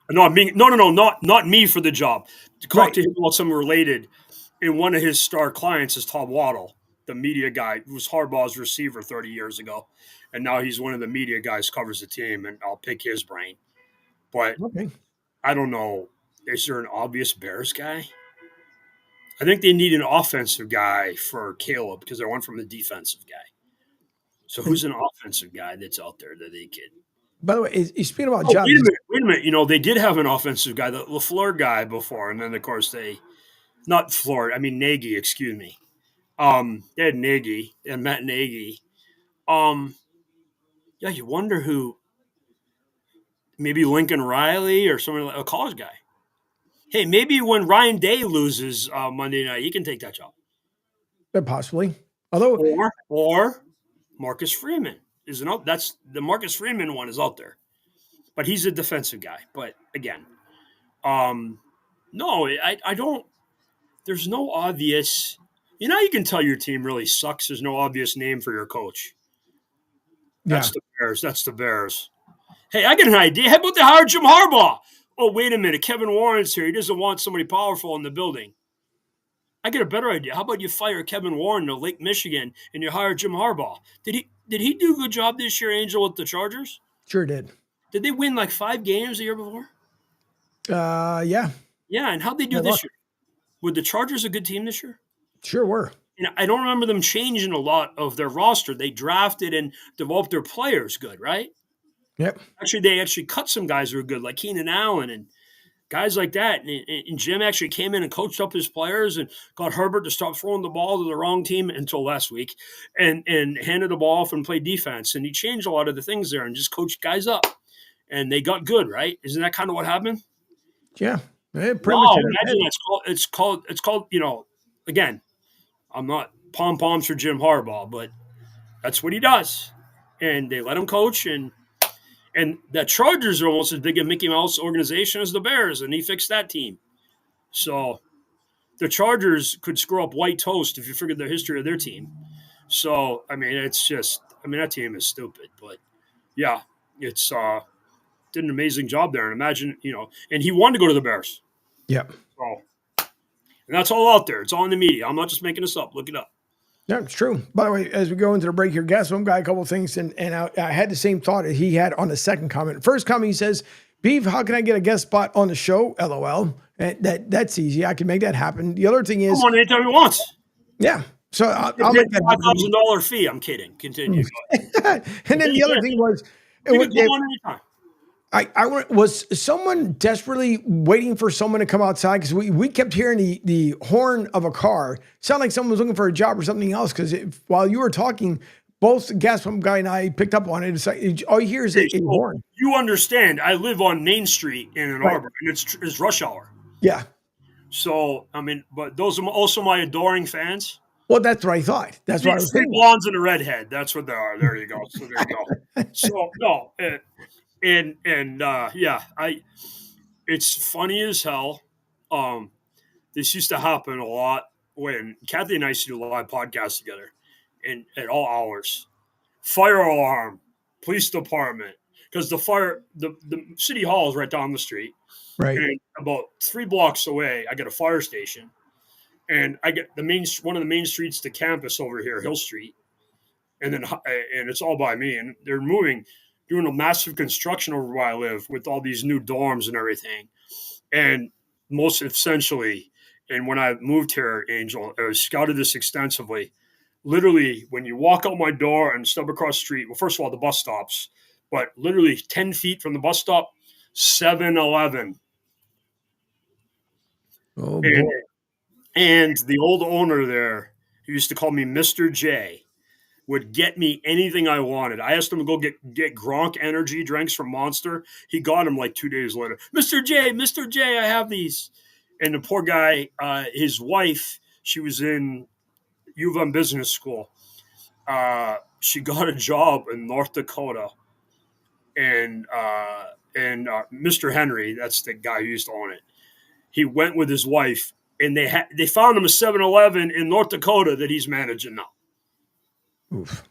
no, not me for the job. To talk to him about something related. And one of his star clients is Tom Waddle, the media guy who was Harbaugh's receiver 30 years ago. And now he's one of the media guys, covers the team, and I'll pick his brain. But I don't know. Is there an obvious Bears guy? I think they need an offensive guy for Caleb because they went from the defensive guy. So who's an offensive guy that's out there that they can? By the way, he's speaking about jobs. Wait a minute. They did have an offensive guy, the LaFleur guy before, and then of course Nagy, excuse me. They had Nagy and Matt Nagy. Yeah, you wonder who. Maybe Lincoln Riley or someone like a college guy. Hey, maybe when Ryan Day loses Monday night, he can take that job. Possibly. Although or Marcus Freeman is that's the Marcus Freeman one is out there. But he's a defensive guy. But again, no, I don't. There's no obvious. You can tell your team really sucks. There's no obvious name for your coach. That's the Bears. That's the Bears. Hey, I got an idea. How about they hire Jim Harbaugh? Oh, wait a minute. Kevin Warren's here. He doesn't want somebody powerful in the building. I get a better idea. How about you fire Kevin Warren to Lake Michigan and you hire Jim Harbaugh? Did he do a good job this year, Angel, with the Chargers? Sure did. Did they win like 5 games the year before? Yeah. Yeah, and how'd they do this year? Were the Chargers a good team this year? Sure were. I don't remember them changing a lot of their roster. They drafted and developed their players good, right? Yep. Actually, they cut some guys who were good, like Keenan Allen and guys like that. And Jim actually came in and coached up his players and got Herbert to stop throwing the ball to the wrong team until last week and handed the ball off and played defense. And he changed a lot of the things there and just coached guys up. And they got good, right? Isn't that kind of what happened? Yeah. Imagine it's called, again, I'm not pom-poms for Jim Harbaugh, but that's what he does. And they let him coach, and the Chargers are almost as big a Mickey Mouse organization as the Bears, and he fixed that team. So the Chargers could screw up white toast if you figured the history of their team. So, that team is stupid. But, yeah, it's did an amazing job there. And imagine, and he wanted to go to the Bears. Yep. So, and that's all out there. It's all in the media. I'm not just making this up. Look it up. Yeah, it's true. By the way, as we go into the break here, Gaston got a couple of things, and I had the same thought that he had on the second comment. First comment, he says, Beav, how can I get a guest spot on the show? LOL. And that's easy. I can make that happen. The other thing is... Come on anytime he wants. Yeah. So I'll make that $5,000 fee. I'm kidding. Continue. And then the other thing was... You can come on anytime. Was someone desperately waiting for someone to come outside? Because we kept hearing the horn of a car. Sound like someone was looking for a job or something else. Because while you were talking, both the gas pump guy and I picked up on it. It's like, all you hear is a horn. You understand, I live on Main Street in Ann Arbor, and it's rush hour. Yeah. So, but those are also my adoring fans. Well, that's what I thought. That's what I was thinking. Blondes and a redhead. That's what they are. There you go. So there you go. So, no. It's funny as hell. This used to happen a lot when Kathy and I used to do live podcasts together, and at all hours, fire alarm, police department, because the city hall is right down the street, Right. and about 3 blocks away, I got a fire station, and I get one of the main streets to campus over here, Hill Street, and it's all by me, and they're doing a massive construction over where I live with all these new dorms and everything, and most essentially, and when I moved here, Angel, I scouted this extensively. Literally, when you walk out my door and step across the street, well, first of all, the bus stops, but literally 10 feet from the bus stop, 7-Eleven. Oh And, boy. and the old owner there, who used to call me Mr. J, would get me anything I wanted. I asked him to go get Gronk energy drinks from Monster. He got them like 2 days later. Mr. J, I have these. And the poor guy, his wife, she was in U of M business school. She got a job in North Dakota, and Mr. Henry, that's the guy who used to own it. He went with his wife, and they found him a 7-Eleven in North Dakota that he's managing now. Oof.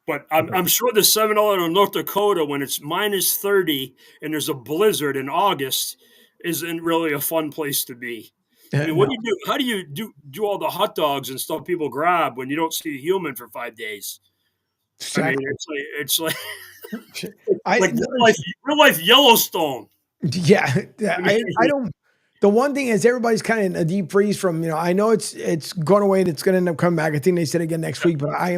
But I'm sure the 7-Eleven in North Dakota, when it's minus 30 and there's a blizzard in August, isn't really a fun place to be. I mean, what No. do you do? How do you do all the hot dogs and stuff people grab when you don't see a human for 5 days? I mean, Exactly. it's like I like real life Yellowstone. yeah, I mean, I don't. The one thing is everybody's kind of in a deep freeze from, I know it's going away and it's going to end up coming back. I think they said again next week, but I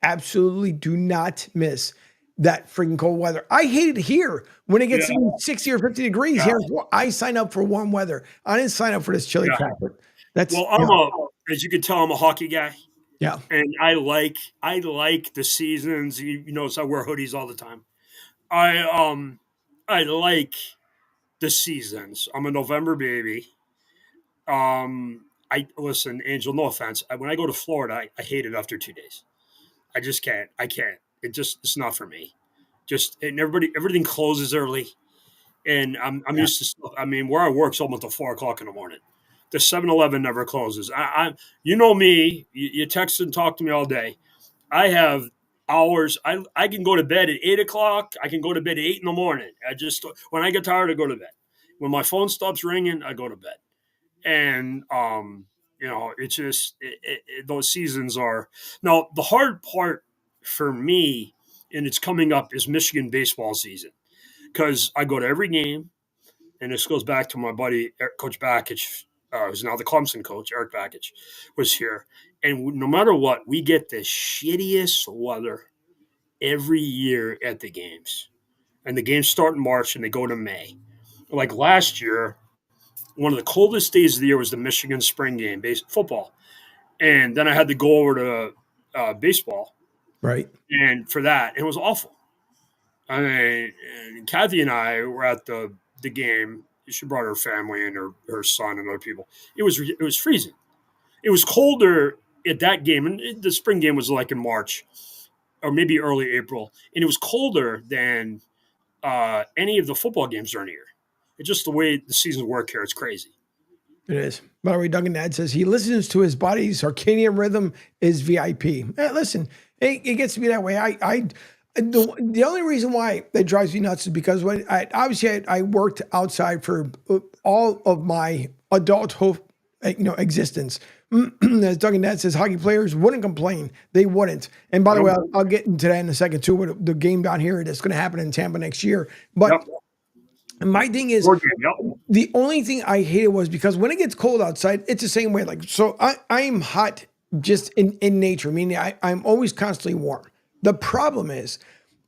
absolutely do not miss that freaking cold weather. I hate it here when it gets yeah, to 60 or 50 degrees yeah, here. I sign up for warm weather. I didn't sign up for this chilly yeah. crap. But that's, Well, as you can tell, I'm a hockey guy, yeah. and I like the seasons. You notice I wear hoodies all the time. I like the seasons. I'm a November baby. I listen, Angel. No offense. When I go to Florida, I hate it after 2 days. I just can't. I can't. It's not for me. And everything closes early, and I'm Yeah. used to stuff. I mean, where I work's almost at 4 o'clock in the morning. The 7-Eleven never closes. You know me. You text and talk to me all day. I have hours. I can go to bed at 8 o'clock. I can go to bed at 8 in the morning. When I get tired, I go to bed. When my phone stops ringing, I go to bed. And it's just those seasons are now the hard part for me, and it's coming up is Michigan baseball season because I go to every game, and this goes back to my buddy Coach Bakich, who's now the Clemson coach. Eric Bakich was here, and no matter what, we get the shittiest weather every year at the games, and the games start in March and they go to May. Like last year, one of the coldest days of the year was the Michigan spring game, football. And then I had to go over to baseball. Right. And for that, it was awful. I mean, and Kathy and I were at the game. She brought her family and her son and other people. It was freezing. It was colder at that game, and the spring game was like in March or maybe early April, and it was colder than any of the football games during the year. It's just the way the seasons work here. It's crazy. It is. By the way, Duncan Dad says he listens to his body's circadian rhythm is VIP. Listen, it gets to be that way. The only reason why that drives me nuts is because when I worked outside for all of my adulthood, existence. As Duncan Dad says, hockey players wouldn't complain. They wouldn't. And by the way, I'll get into that in a second too. With the game down here that's going to happen in Tampa next year, but. Yep. My thing is, the only thing I hated was because when it gets cold outside, it's the same way. Like, so I'm hot just in nature, meaning I'm always constantly warm. The problem is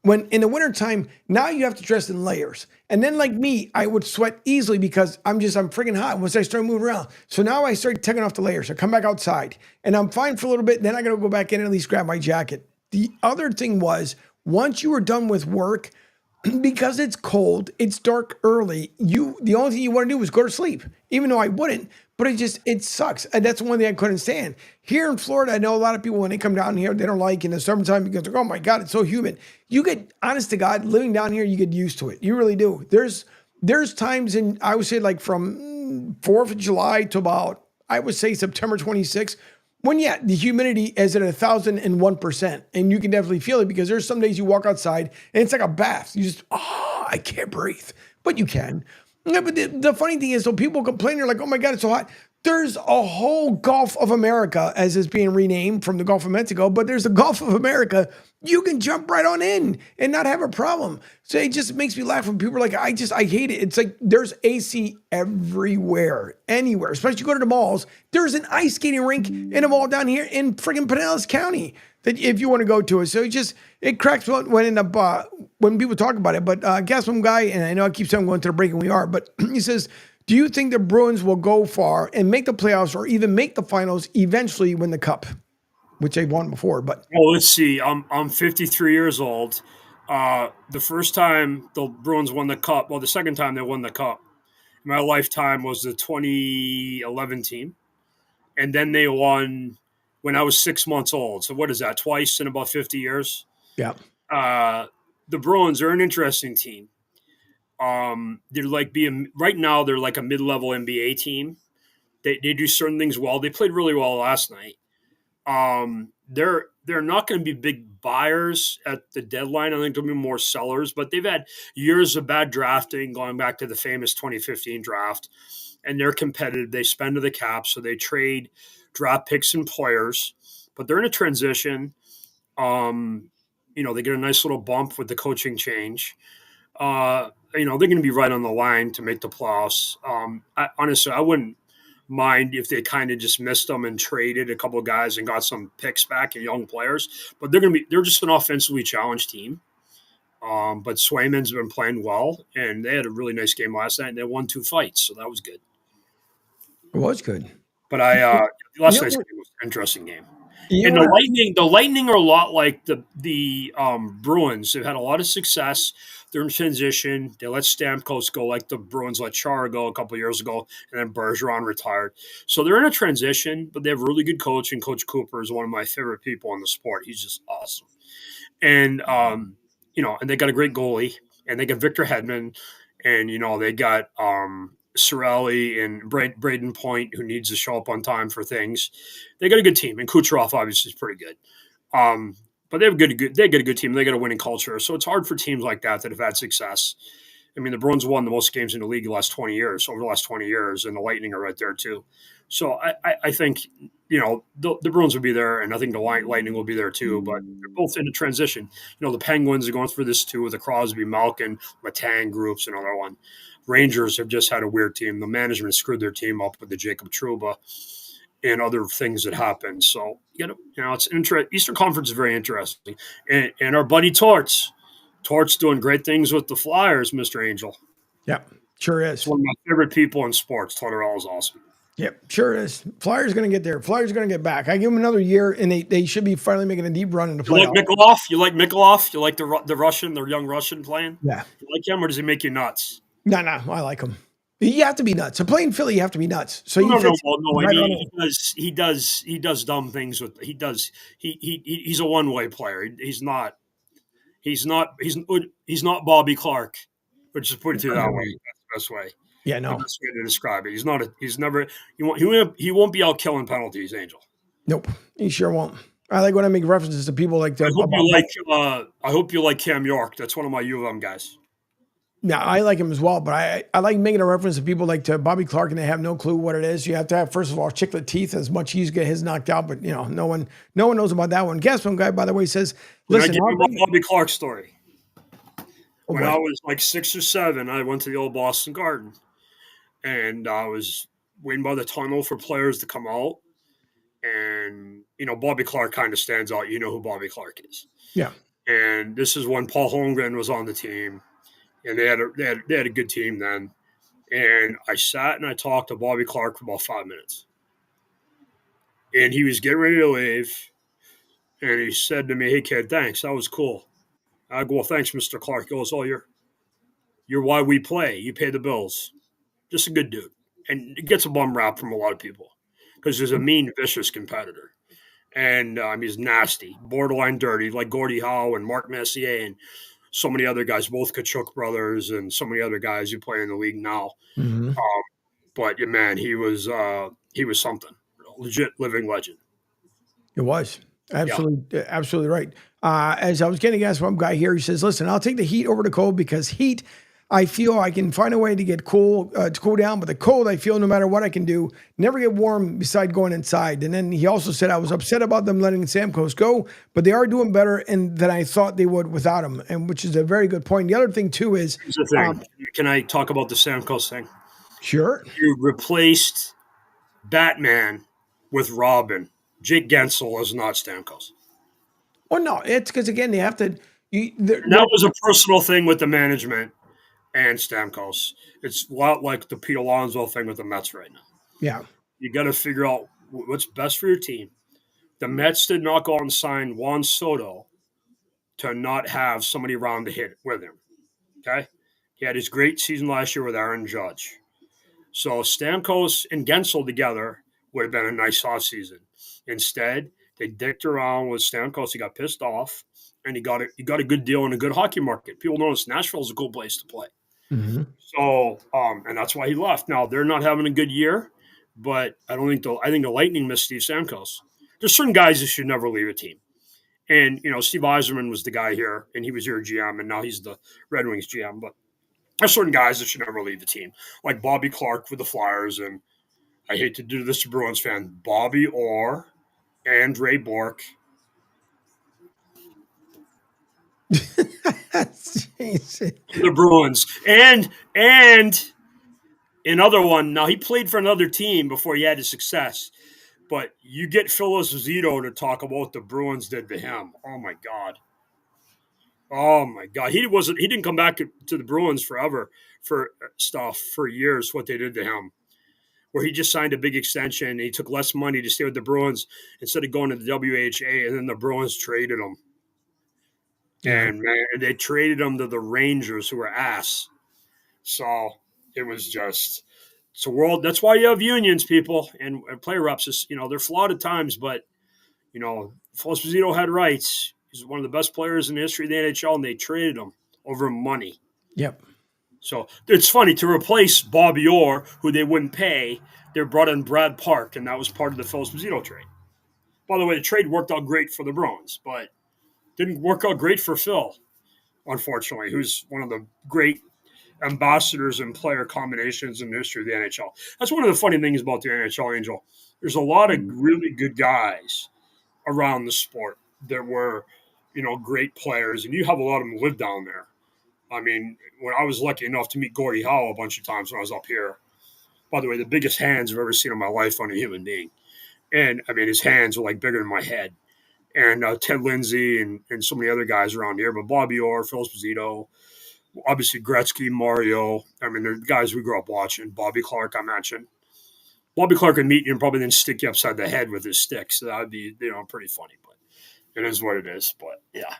when in the wintertime, now you have to dress in layers. And then like me, I would sweat easily because I'm freaking hot once I start moving around. So now I start taking off the layers. I come back outside and I'm fine for a little bit. Then I got to go back in and at least grab my jacket. The other thing was once you were done with work, because it's cold, it's dark early. The only thing you want to do is go to sleep, even though I wouldn't. But it sucks, and that's one thing I couldn't stand. Here in Florida, I know a lot of people when they come down here, they don't like in the summertime because oh my god, it's so humid. You get honest to God, living down here, you get used to it. You really do. There's times I would say like from 4th of July to about I would say September 26th, when the humidity is at 1,001%, and you can definitely feel it because there's some days you walk outside and it's like a bath. You just, I can't breathe, but you can. Yeah, but the funny thing is, so people complain, they're like, oh my God, it's so hot. There's a whole Gulf of America, as is being renamed from the Gulf of Mexico, but there's a Gulf of America. You can jump right on in and not have a problem. So it just makes me laugh when people are like, I hate it. It's like there's AC everywhere, anywhere, especially you go to the malls. There's an ice skating rink in a mall down here in friggin' Pinellas County that if you want to go to it. So it cracks when people talk about it. But Gaslam guy, and I know I keep saying I'm going to the break and we are, but he says, do you think the Bruins will go far and make the playoffs or even make the finals, eventually win the cup, which they've won before? But well, let's see. I'm 53 years old. The first time the Bruins won the cup, well, the second time they won the cup in my lifetime was the 2011 team, and then they won when I was 6 months old. So what is that? Twice in about 50 years. yeah, The Bruins are an interesting team. They're like being right now. They're like a mid-level NBA team. They do certain things well. They played really well last night. They're not going to be big buyers at the deadline. I think they'll be more sellers, but they've had years of bad drafting going back to the famous 2015 draft, and they're competitive. They spend to the cap, so they trade draft picks and players, but they're in a transition. They get a nice little bump with the coaching change. They're going to be right on the line to make the playoffs. Honestly, I wouldn't mind if they kind of just missed them and traded a couple of guys and got some picks back and young players. But they're just an offensively challenged team. But Swayman's been playing well, and they had a really nice game last night, and they won 2 fights, so that was good. it was good. But last night's game was an interesting game. And the Lightning are a lot like the Bruins. They've had a lot of success. They're in transition. They let Stamkos go like the Bruins let Chara go a couple of years ago, and then Bergeron retired. So they're in a transition, but they have really good coach, and Coach Cooper is one of my favorite people in the sport. He's just awesome. And and they got a great goalie, and they got Victor Hedman, and they got Cirelli and Braden Point, who needs to show up on time for things. They got a good team, and Kucherov obviously is pretty good. But they got a good team. They got a winning culture, so it's hard for teams like that have had success. I mean, the Bruins won the most games in the league over the last 20 years, and the Lightning are right there too. So I think the Bruins will be there, and I think the Lightning will be there too. But they're both in a transition. The Penguins are going through this too with the Crosby, Malkin, Letang groups, another one. Rangers have just had a weird team. The management screwed their team up with the Jacob Trouba and other things that happened. So it's Eastern Conference is very interesting. And our buddy Torts doing great things with the Flyers, Mr. Angel. Yeah, sure is. It's one of my favorite people in sports. Tortorella is awesome. Yep, sure is. Flyers going to get there. Flyers going to get back. I give them another year, and they should be finally making a deep run in the playoffs. You like Mikolov? You like the young Russian playing? Yeah. You like him, or does he make you nuts? No, I like him. You have to be nuts. To play in Philly, you have to be nuts. So no. I mean, he does dumb things with. He's a one-way player. He's not Bobby Clark. Let's just put it that way. That's the best way. Yeah, no. The best way to describe it. He won't be out killing penalties, Angel. Nope, he sure won't. I like when I make references to people like that. I hope you like Cam York. That's one of my U of M guys. Yeah, I like him as well, but I like making a reference to people like to Bobby Clark, and they have no clue what it is. You have to have, first of all, chiclet teeth. As much as you get his knocked out, but no one knows about that one. Guess one guy, by the way, says, "Listen, I give you my Bobby Clark story. When I was like 6 or 7, I went to the old Boston Garden, and I was waiting by the tunnel for players to come out. And Bobby Clark kind of stands out. You know who Bobby Clark is. Yeah. And this is when Paul Holmgren was on the team. And they had a good team then. And I sat and I talked to Bobby Clark for about 5 minutes. And he was getting ready to leave. And he said to me, "Hey, kid, thanks. That was cool." I go, "Well, thanks, Mr. Clark." He goes, "Oh, you're why we play. You pay the bills." Just a good dude. And it gets a bum rap from a lot of people because he's a mean, vicious competitor. And he's nasty, borderline dirty, like Gordie Howe and Mark Messier and so many other guys, both Kachuk brothers and so many other guys who play in the league now. Mm-hmm. But man, he was he was something. Legit living legend. It was. Absolutely right. As I was getting asked one guy here, he says, listen, I'll take the heat over the cold because heat, I feel I can find a way to get cool, to cool down, but the cold, I feel no matter what I can do, never get warm beside going inside. And then he also said, I was upset about them letting Stamkos go, but they are doing better than I thought they would without him, and which is a very good point. The other thing too is, here's the thing. Can I talk about the Stamkos thing? Sure. You replaced Batman with Robin. Jake Gensel is not Stamkos. Well, no, it's because again they have to. That was a personal thing with the management and Stamkos. It's a lot like the Pete Alonso thing with the Mets right now. Yeah, you got to figure out what's best for your team. The Mets did not go out and sign Juan Soto to not have somebody around to hit with him. Okay, he had his great season last year with Aaron Judge. So Stamkos and Gensel together would have been a nice offseason. Instead, they dicked around with Stamkos. He got pissed off, and he got a good deal in a good hockey market. People notice Nashville's a cool place to play. Mm-hmm. So, and that's why he left. Now they're not having a good year, but I think the Lightning missed Steve Stamkos. There's certain guys that should never leave a team, and Steve Yzerman was the guy here, and he was your GM, and now he's the Red Wings GM. But there's certain guys that should never leave the team, like Bobby Clark with the Flyers, and I hate to do this to Bruins fan, Bobby Orr, and Ray Bourque. The Bruins. And another one. Now, he played for another team before he had his success. But you get Phil Esposito to talk about what the Bruins did to him. Oh, my God. Oh, my God. He didn't come back to the Bruins forever for years, what they did to him. Where he just signed a big extension and he took less money to stay with the Bruins instead of going to the WHA, and then the Bruins traded him. And man, they traded him to the Rangers, who were ass. So it was just it's a world. That's why you have unions, people, and player reps. They're flawed at times, but Esposito had rights. He's one of the best players in the history of the NHL, and they traded him over money. Yep. So it's funny to replace Bobby Orr, who they wouldn't pay. They brought in Brad Park, and that was part of the Phil Esposito trade. By the way, the trade worked out great for the Bruins, but didn't work out great for Phil, unfortunately, who's one of the great ambassadors and player combinations in the history of the NHL. That's one of the funny things about the NHL, Angel. There's a lot of really good guys around the sport that were, great players, and you have a lot of them live down there. I mean, when I was lucky enough to meet Gordie Howe a bunch of times when I was up here. By the way, the biggest hands I've ever seen in my life on a human being. And, I mean, his hands were like bigger than my head. And Ted Lindsay and so many other guys around here. But Bobby Orr, Phil Esposito, obviously Gretzky, Mario. I mean, they're guys we grew up watching. Bobby Clark, I mentioned. Bobby Clark would meet you and probably then stick you upside the head with his stick. So that would be, pretty funny. But it is what it is. But, yeah.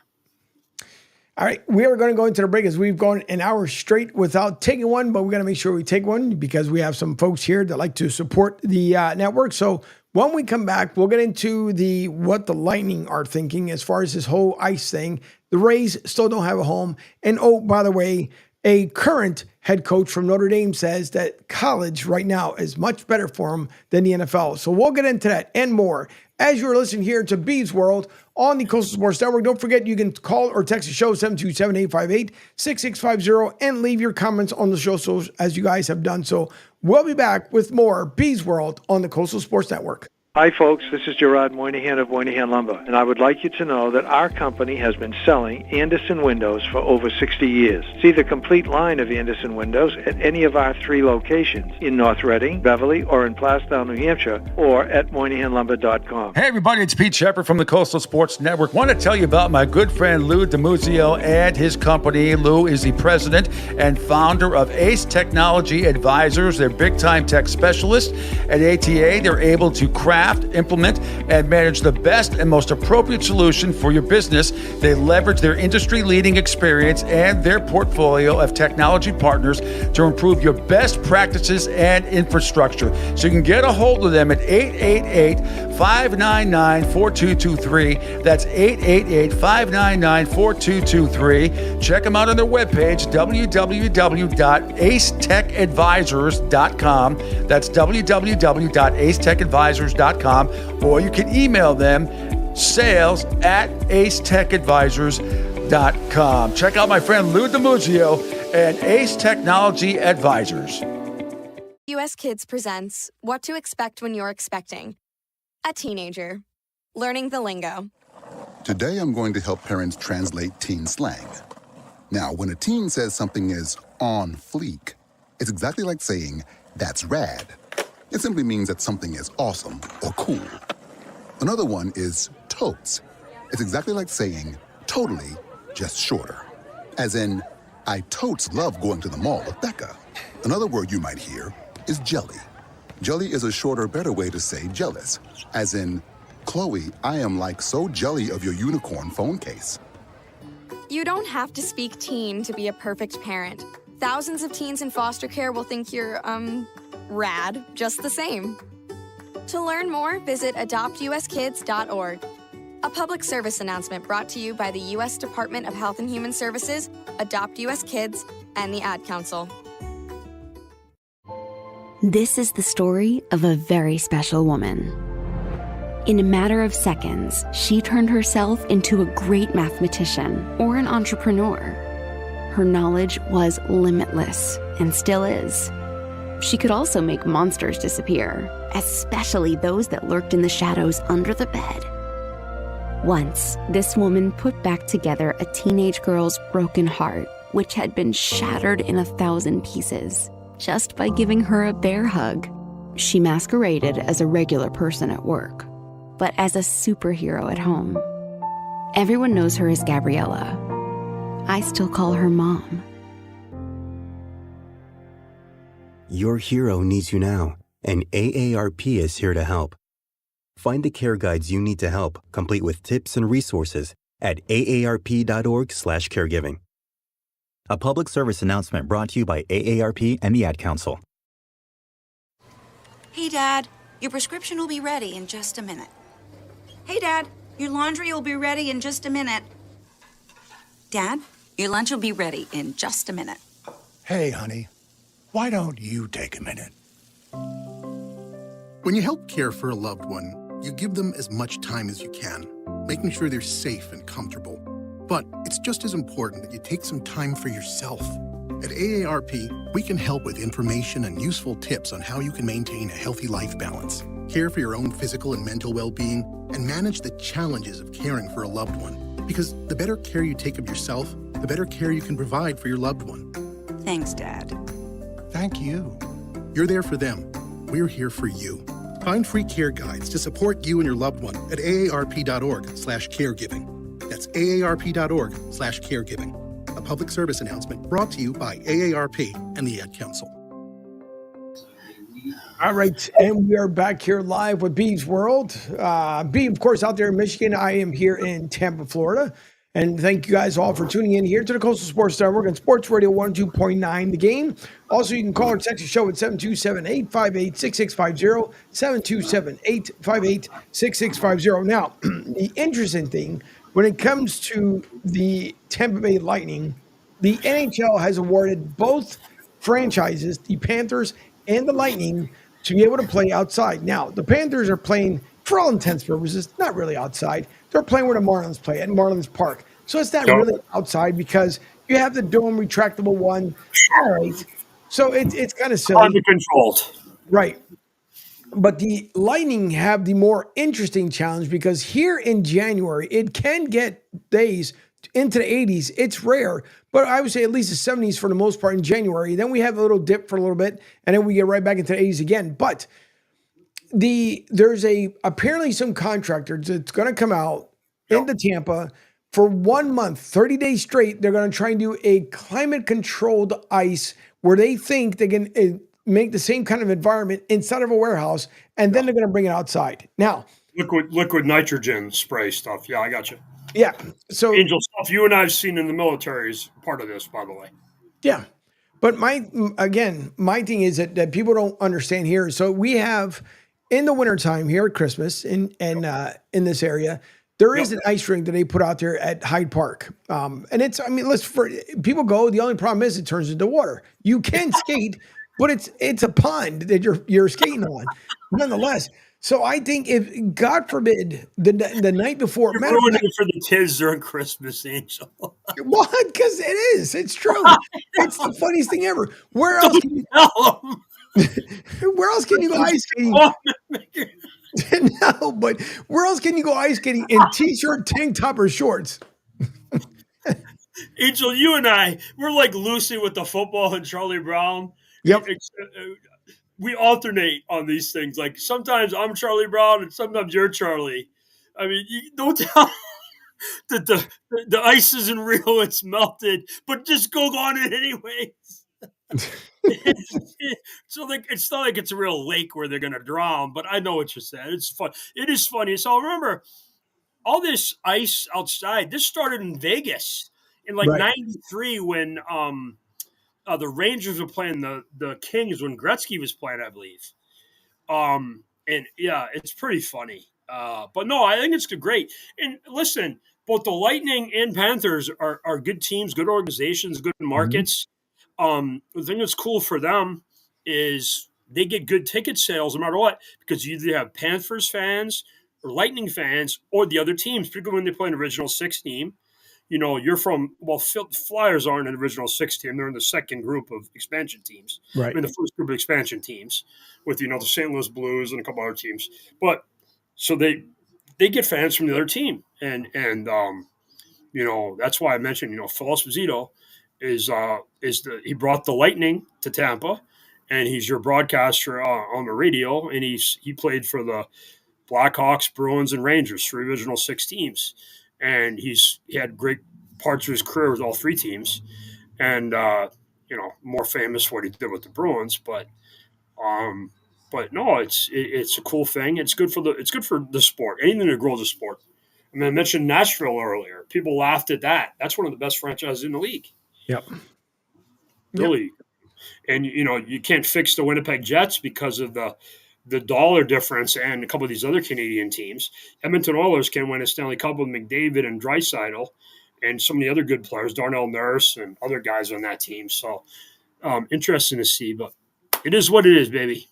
All right, we are going to go into the break as we've gone an hour straight without taking one, but we're going to make sure we take one because we have some folks here that like to support the network. So when we come back, we'll get into what the Lightning are thinking as far as this whole ice thing. The Rays still don't have a home. And oh, by the way, a current head coach from Notre Dame says that college right now is much better for him than the NFL. So we'll get into that and more as you're listening here to Beav's World on the Coastal Sports Network. Don't forget, you can call or text the show 727-858-6650 and leave your comments on the show so as you guys have done so. We'll be back with more Beav's World on the Coastal Sports Network. Hi, folks. This is Gerard Moynihan of Moynihan Lumber, and I would like you to know that our company has been selling Anderson windows for over 60 years. See the complete line of Anderson windows at any of our 3 locations in North Reading, Beverly, or in Plastown, New Hampshire, or at MoynihanLumber.com. Hey, everybody. It's Pete Shepard from the Coastal Sports Network. Want to tell you about my good friend Lou DiMuzio and his company. Lou is the president and founder of Ace Technology Advisors. They're big-time tech specialists. At ATA, they're able to craft craft, implement, and manage the best and most appropriate solution for your business. They leverage their industry-leading experience and their portfolio of technology partners to improve your best practices and infrastructure. So you can get a hold of them at 888-599-4223. That's 888-599-4223. Check them out on their webpage, www.acetechadvisors.com. That's www.acetechadvisors.com. Or you can email them, sales@acetechadvisors.com. Check out my friend Lou DiMuzio and Ace Technology Advisors. US Kids presents What to Expect When You're Expecting. A teenager. Learning the lingo. Today I'm going to help parents translate teen slang. Now, when a teen says something is on fleek, it's exactly like saying, that's rad. It simply means that something is awesome or cool. Another one is totes. It's exactly like saying, totally, just shorter. As in, I totes love going to the mall with Becca. Another word you might hear is jelly. Jelly is a shorter, better way to say jealous. As in, Chloe, I am like so jelly of your unicorn phone case. You don't have to speak teen to be a perfect parent. Thousands of teens in foster care will think you're, rad just the same. To learn more, visit adoptuskids.org. A public service announcement brought to you by the U.S. Department of Health and Human Services, Adopt U.S. Kids, and the Ad Council. This is the story of a very special woman. In a matter of seconds, she turned herself into a great mathematician or an entrepreneur. Her knowledge was limitless and still is. She could also make monsters disappear, especially those that lurked in the shadows under the bed. Once, this woman put back together a teenage girl's broken heart, which had been shattered in 1,000 pieces, just by giving her a bear hug. She masqueraded as a regular person at work, but as a superhero at home. Everyone knows her as Gabriella. I still call her Mom. Your hero needs you now, and AARP is here to help. Find the care guides you need to help, complete with tips and resources at aarp.org/caregiving. A public service announcement brought to you by AARP and the Ad Council. Hey, Dad, your prescription will be ready in just a minute. Hey, Dad, your laundry will be ready in just a minute. Dad, your lunch will be ready in just a minute. Hey, honey, why don't you take a minute? When you help care for a loved one, you give them as much time as you can, making sure they're safe and comfortable. But it's just as important that you take some time for yourself. At AARP, we can help with information and useful tips on how you can maintain a healthy life balance, care for your own physical and mental well-being, and manage the challenges of caring for a loved one. Because the better care you take of yourself, the better care you can provide for your loved one. Thanks, Dad. Thank you. You're there for them. We're here for you. Find free care guides to support you and your loved one at aarp.org/caregiving. That's aarp.org/caregiving. A public service announcement brought to you by AARP and the Ad Council. All right, and we are back here live with Beav's World. Beav, of course, out there in Michigan. I am here in Tampa, Florida. And thank you guys all for tuning in here to the Coastal Sports Network and Sports Radio 102.9 The Game. Also, you can call or text the show at 727-858-6650, 727-858-6650. Now, the interesting thing, when it comes to the Tampa Bay Lightning, the NHL has awarded both franchises, the Panthers and the Lightning, to be able to play outside. Now, the Panthers are playing, for all intents and purposes, not really outside. They're playing where the Marlins play, at Marlins Park. So it's not really outside because you have the dome retractable one. All right. So it's kind of silly. Under-controlled. Right. But the Lightning have the more interesting challenge because here in January, it can get days into the 80s. It's rare, but I would say at least the 70s for the most part in January. Then we have a little dip for a little bit, and then we get right back into the 80s again. But there's apparently some contractor that's going to come out into Tampa for 1 month, 30 days straight. They're going to try and do a climate-controlled ice where they think they can make the same kind of environment inside of a warehouse, and then they're going to bring it outside. Now, liquid nitrogen spray stuff. Yeah, I got you. Yeah. So Angel stuff you and I've seen in the military is part of this, by the way. Yeah. But my thing is that people don't understand here. So we have in the wintertime here at Christmas in this area, there is an ice rink that they put out there at Hyde Park. And it's, I mean, for people go, the only problem is it turns into water. You can skate, but it's a pond that you're skating on nonetheless. So I think if, God forbid, the night before, you're ruining it for the kids during Christmas, Angel. What? Because it is. It's true. It's the funniest thing ever. Where else can you where else can you go ice skating? No, but where else can you go ice skating in t-shirt, tank top, or shorts? Angel, you and I, we're like Lucy with the football and Charlie Brown. Yep. We alternate on these things. Like sometimes I'm Charlie Brown and sometimes you're Charlie. I mean, you don't tell that the ice isn't real, it's melted, but just go on it anyways. So like it's not like it's a real lake where they're gonna drown, but I know what you're saying. It's fun. It is funny. So remember, all this ice outside, this started in Vegas in like '93 when the Rangers were playing the Kings when Gretzky was playing, I believe. And yeah, it's pretty funny. But no, I think it's great. And listen, both the Lightning and Panthers are good teams, good organizations, good markets. The thing that's cool for them is they get good ticket sales no matter what, because you either have Panthers fans or Lightning fans or the other teams, particularly when they play an original six team. You know, you're from, well, Flyers aren't an original six team. They're in the second group of expansion teams. Right. In the first group of expansion teams with, the St. Louis Blues and a couple other teams. But so they get fans from the other team. And that's why I mentioned, Phil Esposito he brought the Lightning to Tampa, and he's your broadcaster on the radio. And he played for the Blackhawks, Bruins, and Rangers, three original six teams. And he had great parts of his career with all three teams, and more famous for what he did with the Bruins. But no, it's a cool thing. It's good for the sport. Anything that grows the sport. I mean, I mentioned Nashville earlier. People laughed at that. That's one of the best franchises in the league. Yep. Really. Yep. And you can't fix the Winnipeg Jets because of the dollar difference and a couple of these other Canadian teams. Edmonton Oilers can win a Stanley Cup with McDavid and Draisaitl and so many other good players, Darnell Nurse and other guys on that team. So interesting to see, but it is what it is, baby.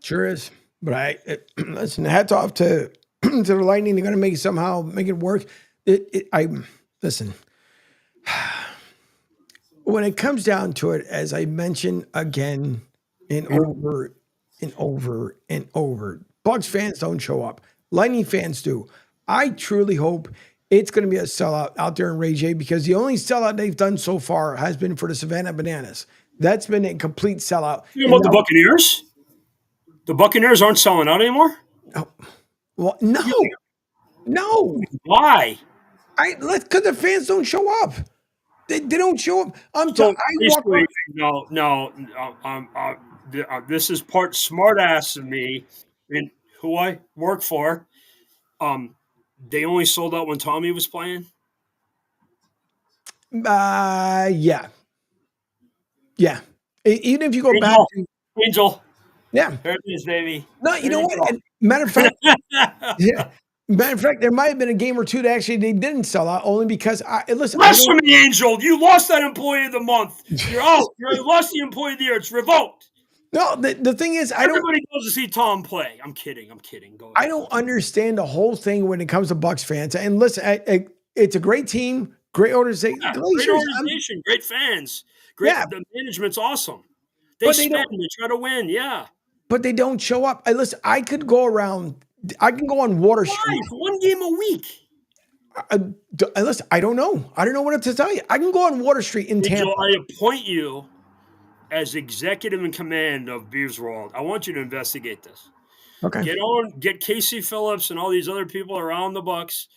Sure is. But listen, hats off to the Lightning. They're going to make it work. Listen, when it comes down to it, as I mentioned again and over and over and over, Bucks fans don't show up. Lightning fans do. I truly hope it's going to be a sellout out there in Ray J, because the only sellout they've done so far has been for the Savannah Bananas. That's been a complete sellout. You know about the Buccaneers? The Buccaneers aren't selling out anymore? No. Well, no. Why? Because the fans don't show up. They don't show up. This is part smart ass of me and who I work for. They only sold out when Tommy was playing. Yeah. Even if you go back to Angel. Yeah. There it is, baby. No, you know what? Matter of fact, there might have been a game or two that actually they didn't sell out, only because listen from the Angel. You lost that employee of the month. You're out. You lost the employee of the year. It's revoked. No, the thing is, everybody goes to see Tom play. I'm kidding. Go ahead. I don't understand the whole thing when it comes to Bucks fans. And listen, it's a great team, great organization, great fans, the management's awesome. They try to win, but they don't show up. Listen, I can go on Water Street. One game a week. Listen, I don't know. I don't know what to tell you. I can go on Water Street in Tampa. I appoint you as executive in command of Beav's World. I want you to investigate this. Okay. Get Casey Phillips and all these other people around the Bucks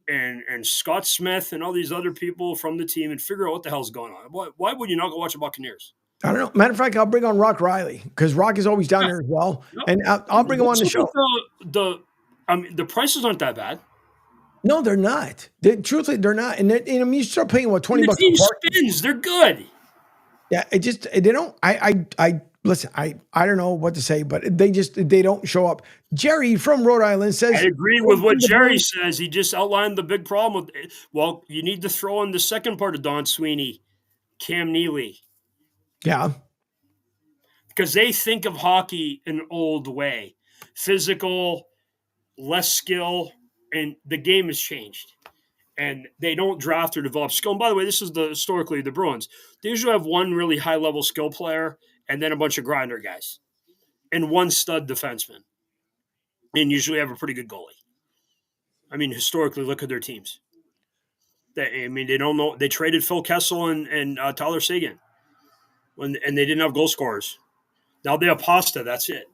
and Scott Smith and all these other people from the team and figure out what the hell's going on. Why would you not go watch the Buccaneers? I don't know. Matter of fact, I'll bring on Rock Riley because Rock is always down there as well, and I'll bring him on the show. The prices aren't that bad. No, they're not. Truthfully, they're not. And you start paying what $20 the bucks team for parking. spins. They're good. Yeah, they don't. I listen. I don't know what to say, but they don't show up. Jerry from Rhode Island says, I agree with what Jerry says. He just outlined the big problem with it. Well, you need to throw in the second part of Don Sweeney, Cam Neely. Yeah. Because they think of hockey an old way. Physical, less skill, and the game has changed. And they don't draft or develop skill. And by the way, this is historically the Bruins. They usually have one really high-level skill player and then a bunch of grinder guys and one stud defenseman. And usually have a pretty good goalie. I mean, historically, look at their teams. They don't know. They traded Phil Kessel and Tyler Seguin and they didn't have goal scorers. Now they have Pasta. That's it.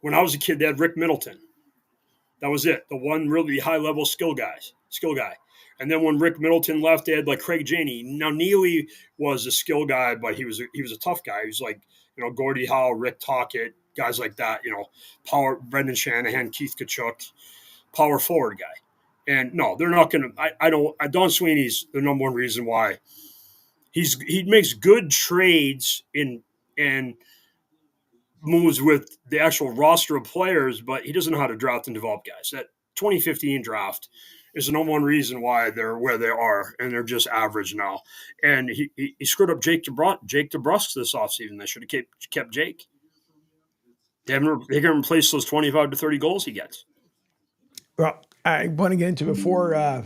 When I was a kid, they had Rick Middleton. That was it. The one really high-level skill guy. And then when Rick Middleton left, they had like Craig Janey. Now Neely was a skill guy, but he was a tough guy. He was like, Gordie Howe, Rick Tocchet, guys like that. Power Brendan Shanahan, Keith Kachuk, power forward guy. And no, they're not going to. Don Sweeney's the number one reason why he makes good trades and moves with the actual roster of players, but he doesn't know how to draft and develop guys. That 2015 draft is the number one reason why they're where they are, and they're just average now. And he screwed up Jake DeBrusk this offseason. They should have kept Jake. They can replace those 25 to 30 goals he gets. Well, I want to get into before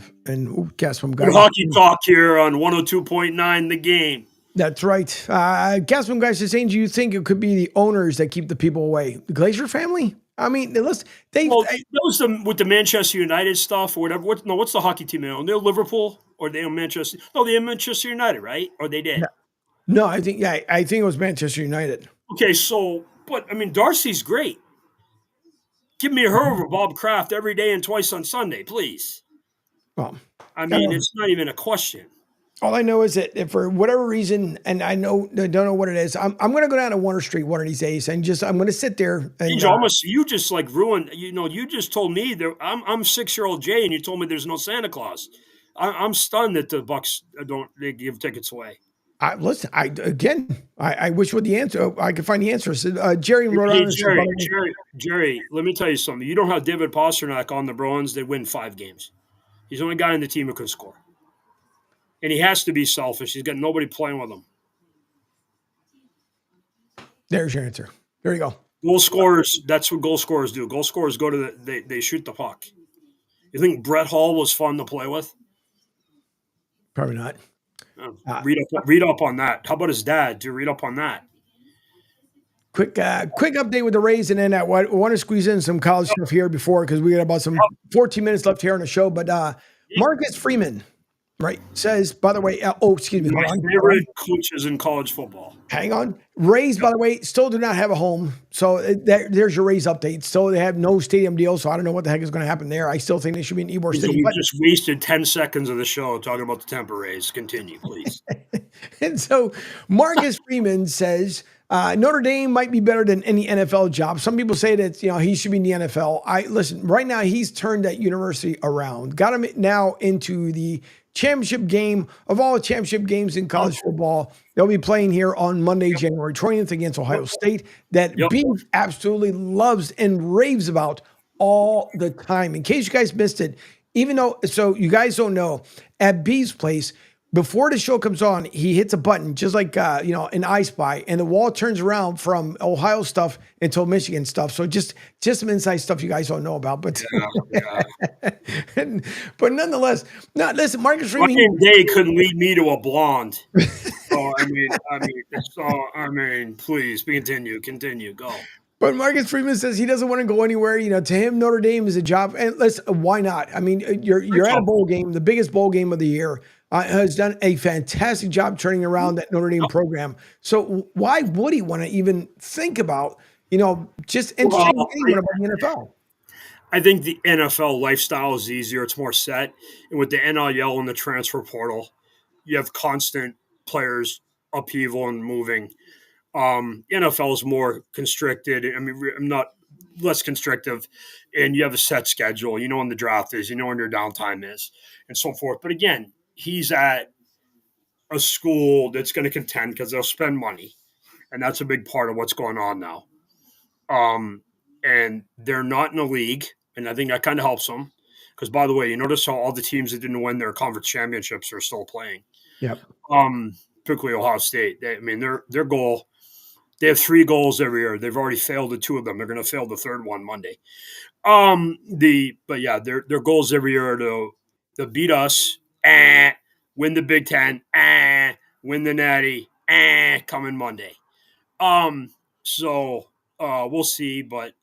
guess from guys. Hockey talk here on 102.9 The Game. That's right. Gasman guy says, "Do you think it could be the owners that keep the people away? The Glacier family? I mean, listen, with the Manchester United stuff or whatever. What's the hockey team they own? They're Liverpool or they own Manchester? No, they own Manchester United, right? Or they did? No, I think it was Manchester United. Okay, but Darcy's great. Give me her over Bob Kraft every day and twice on Sunday, please. Well, it's not even a question. All I know is that if for whatever reason, and I don't know what it is, I'm going to go down to Warner Street one of these days, and I'm going to sit there. And you just like ruined. You just told me that I'm 6-year-old Jay, and you told me there's no Santa Claus. I'm stunned that the Bucks they give tickets away. I wish with the answer I could find the answer. So, Jerry in Rhode Island. Jerry, let me tell you something. You don't have David Pasternak on the Bruins, they win 5 games. He's the only guy in the team who can score. And he has to be selfish. He's got nobody playing with him. There's your answer. There you go. Goal scorers, that's what goal scorers do. Goal scorers go to they shoot the puck. You think Brett Hull was fun to play with? Probably not. Read up on that. How about his dad? Do you read up on that? Quick update with the Rays, and then I want to squeeze in some college stuff here before because we got about 14 minutes left here on the show. But Marcus Freeman, right, says, by the way, excuse me. My favorite coaches in college football. Hang on. Rays, by the way, still do not have a home. So there's your Rays update. Still, they have no stadium deal, so I don't know what the heck is going to happen there. I still think they should be in Ybor Stadium. We just wasted 10 seconds of the show talking about the Tampa Rays. Continue, please. And so Marcus Freeman says Notre Dame might be better than any NFL job. Some people say that he should be in the NFL. Listen, right now he's turned that university around. Got him now into the championship game of all the championship games in college football. They'll be playing here on Monday, January 20th against Ohio State that Beav absolutely loves and raves about all the time. In case you guys missed it, so you guys don't know, at Beav's place, before the show comes on, he hits a button just like an I Spy, and the wall turns around from Ohio stuff until Michigan stuff. So just some inside stuff you guys don't know about, but but nonetheless, listen, Marcus Freeman. Fucking Day couldn't lead me to a blonde. Please continue, go. But Marcus Freeman says he doesn't want to go anywhere. To him, Notre Dame is a job, and why not? I mean, you're at a bowl game, the biggest bowl game of the year. Has done a fantastic job turning around that Notre Dame program. So why would he want to even think about, just entertaining anyone about the NFL? I think the NFL lifestyle is easier. It's more set. And with the NIL and the transfer portal, you have constant players upheaval and moving. NFL is more constricted. I mean, I'm not less constrictive, and you have a set schedule. You know when the draft is, you know when your downtime is, and so forth. But again, he's at a school that's going to contend because they'll spend money, and that's a big part of what's going on now. And they're not in a league, and I think that kind of helps them. Because by the way, you notice how all the teams that didn't win their conference championships are still playing. Yep. Particularly Ohio State. Their goal. They have 3 goals every year. They've already failed at 2 of them. They're going to fail the third one Monday. Their goals every year are to beat us, win the Big Ten, win the Natty, coming Monday. So we'll see. But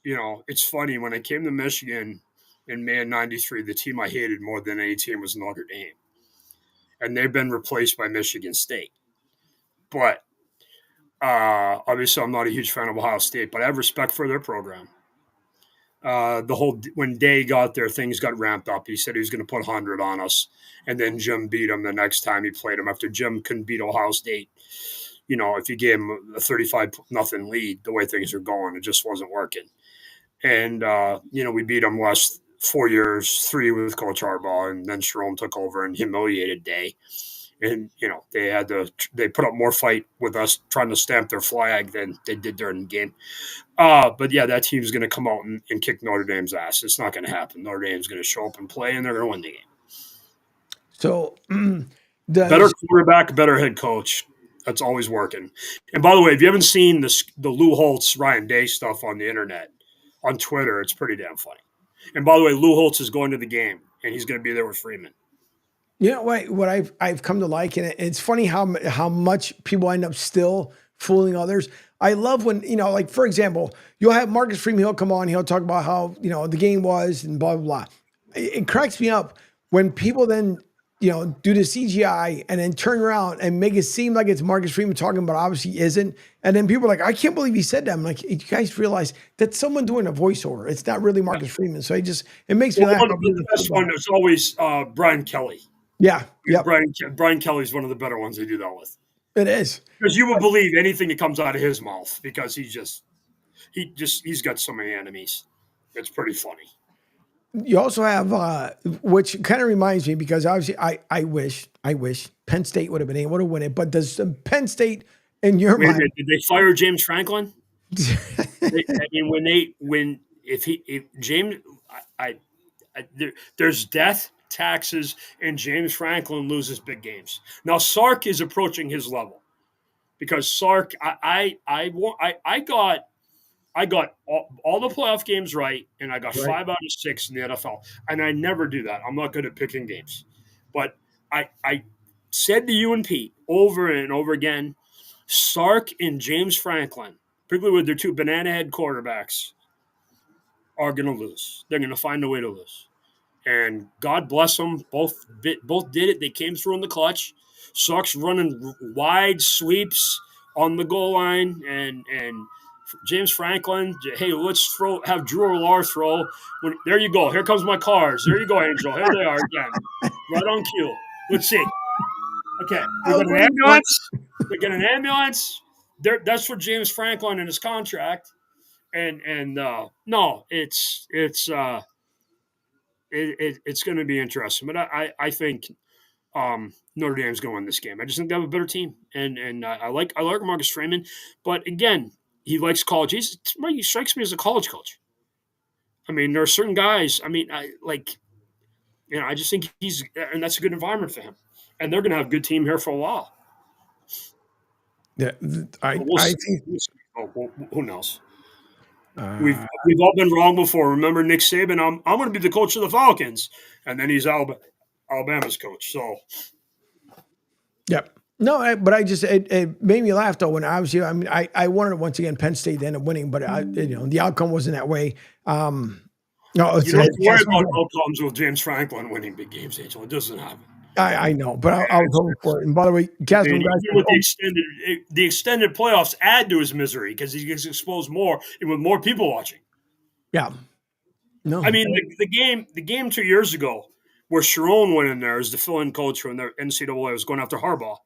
it's funny when I came to Michigan in May of '93. The team I hated more than any team was Notre Dame, and they've been replaced by Michigan State. But obviously, I'm not a huge fan of Ohio State, but I have respect for their program. When Day got there, things got ramped up. He said he was going to put 100 on us, and then Jim beat him the next time he played him. After Jim couldn't beat Ohio State, if you gave him a 35-0 lead, the way things are going, it just wasn't working. And we beat him last 4 years, 3 with Coach Harbaugh, and then Jerome took over and humiliated Day. And they put up more fight with us trying to stamp their flag than they did during the game. But yeah, that team's going to come out and kick Notre Dame's ass. It's not going to happen. Notre Dame's going to show up and play, and they're going to win the game. So better quarterback, better head coach. That's always working. And by the way, if you haven't seen the Lou Holtz, Ryan Day stuff on the internet, on Twitter, it's pretty damn funny. And by the way, Lou Holtz is going to the game, and he's going to be there with Freeman. You know what I've come to like, and it's funny how much people end up still fooling others. I love when, like, for example, you'll have Marcus Freeman, he'll come on, he'll talk about how, the game was and blah, blah, blah. It cracks me up when people then, do the CGI and then turn around and make it seem like it's Marcus Freeman talking, but obviously isn't. And then people are like, I can't believe he said that. I'm like, you guys realize that's someone doing a voiceover. It's not really Marcus Freeman. So it makes me laugh. The best one is always Brian Kelly. Yeah. Yeah. Brian Kelly's one of the better ones they do that with. It is. Because you will believe anything that comes out of his mouth because he's got so many enemies. It's pretty funny. You also have, which kind of reminds me, because obviously I wish Penn State would have been able to win it, but does Penn State in your mind? Did they fire James Franklin? There's death, taxes, and James Franklin loses big games. Now Sark is approaching his level because Sark, I got all the playoff games right, and I got 5 out of 6 in the NFL. And I never do that. I'm not good at picking games. But I said to you and Pete over and over again, Sark and James Franklin, particularly with their 2 banana head quarterbacks, are going to lose. They're going to find a way to lose. And God bless them. Both did it. They came through in the clutch. Sark's running wide sweeps on the goal line, and James Franklin, hey, let's have Drew Orlar throw. There you go. Here comes my cars. There you go, Angel. Here they are again. Right on cue. Let's see. Okay. We got an ambulance. We got an ambulance. That's for James Franklin in his contract. And no, it's going to be interesting. But I think Notre Dame's going to win this game. I just think they have a better team. And I like Marcus Freeman. But again, he likes college. He strikes me as a college coach. I mean, there are certain guys. I mean, I just think and that's a good environment for him. And they're going to have a good team here for a while. Yeah, I think. Who knows? We've all been wrong before. Remember Nick Saban? I'm going to be the coach of the Falcons, and then he's Alabama's coach. So, yep. No, but it made me laugh though when obviously I wanted once again Penn State to end up winning, but the outcome wasn't that way. No, you don't worry about outcomes with James Franklin winning big games, Angel. It doesn't happen. I know, but I was hoping for it. And by the way, Catherine, the extended playoffs add to his misery because he gets exposed more and with more people watching. Yeah. No, I mean the game 2 years ago where Sharon went in there as the fill-in coach when the NCAA was going after Harbaugh.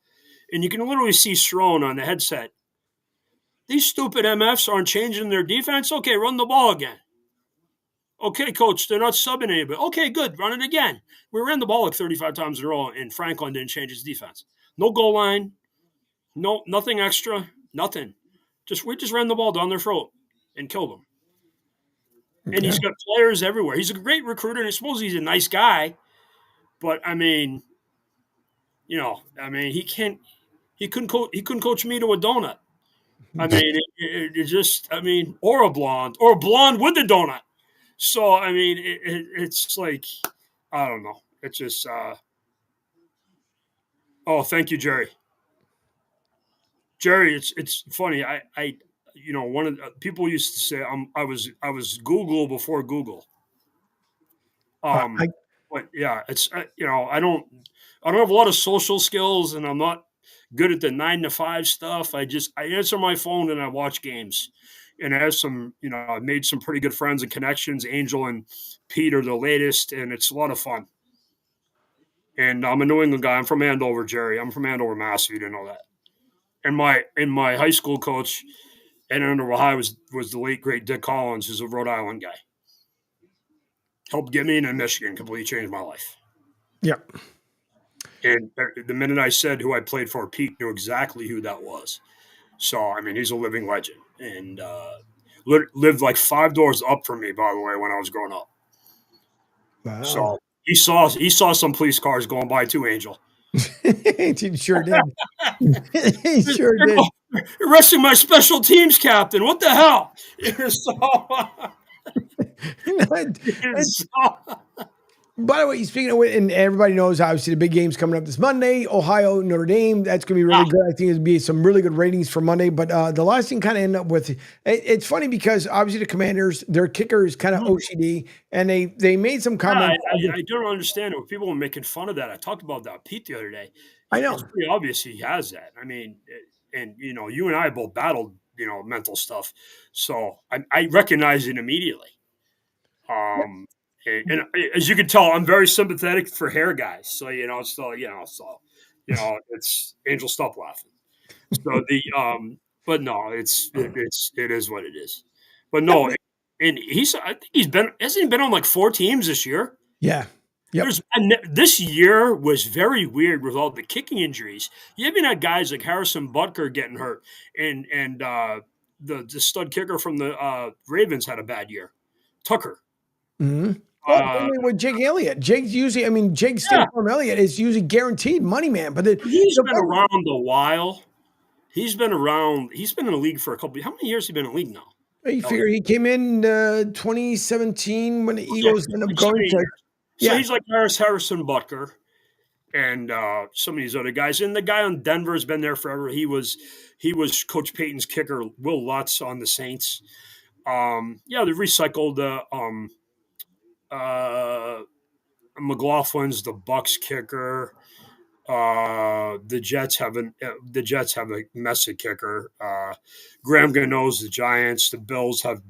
And you can literally see Strone on the headset These stupid MFs aren't changing their defense. Okay, run the ball again. Okay, coach, they're not subbing anybody. Okay, good, run it again. We ran the ball like 35 times in a row, and Franklin didn't change his defense. No goal line, nothing extra, nothing. We just ran the ball down their throat and killed them. Okay. And he's got players everywhere. He's a great recruiter, and I suppose he's a nice guy. But I mean, he couldn't coach me to a donut. I mean, or a blonde with a donut. So, I mean, it's like, I don't know. It's just, thank you, Jerry. Jerry, it's funny. One of the people used to say I was Google before Google. But yeah, it's I don't have a lot of social skills, and I'm not good at the 9 to 5 stuff. I answer my phone and I watch games. And I have I've made some pretty good friends and connections. Angel and Pete are the latest, and it's a lot of fun. And I'm a New England guy. I'm from Andover, Jerry. I'm from Andover, Mass. If you didn't know that. And my high school coach at Andover High was the late great Dick Collins, who's a Rhode Island guy. Helped get me into Michigan. Completely changed my life. Yep. And the minute I said who I played for, Pete knew exactly who that was. So I mean, he's a living legend. And lived like 5 doors up from me, by the way, when I was growing up. Wow. So he saw some police cars going by too, Angel. He sure did. He sure did. Arresting my special teams captain. What the hell? By the way, speaking of it, and everybody knows, obviously, the big game's coming up this Monday, Ohio, Notre Dame. That's going to be really good. I think it'll be some really good ratings for Monday. But the last thing kind of end up with, it's funny because obviously the Commanders, their kicker is kind of OCD, and they made some comments. I don't understand it. People were making fun of that. I talked about that with Pete the other day. I know. It's pretty obvious he has that. I mean, and you and I both battled, mental stuff. So I recognize it immediately. And as you can tell, I'm very sympathetic for hair guys. So, it's Angel, stop laughing. So but no, it is what it is. But no, and I think hasn't he been on like 4 teams this year? Yeah. Yep. This year was very weird with all the kicking injuries. You even had guys like Harrison Butker getting hurt, and the stud kicker from the Ravens had a bad year, Tucker. Mm-hmm. With Jake Elliott. Jake's usually, Jake State-Farm Elliott is usually guaranteed money man, but he's been around a while. He's been around. He's been in the league for how many years has he been in the league now? You figure he came in 2017 when the Eagles ended up going to. So he's like Harrison Butker and some of these other guys. And the guy on Denver has been there forever. He was Coach Payton's kicker, Will Lutz, on the Saints. They recycled McLaughlin's the Bucks kicker. The Jets have a messy kicker. Graham Gano's the Giants. The Bills have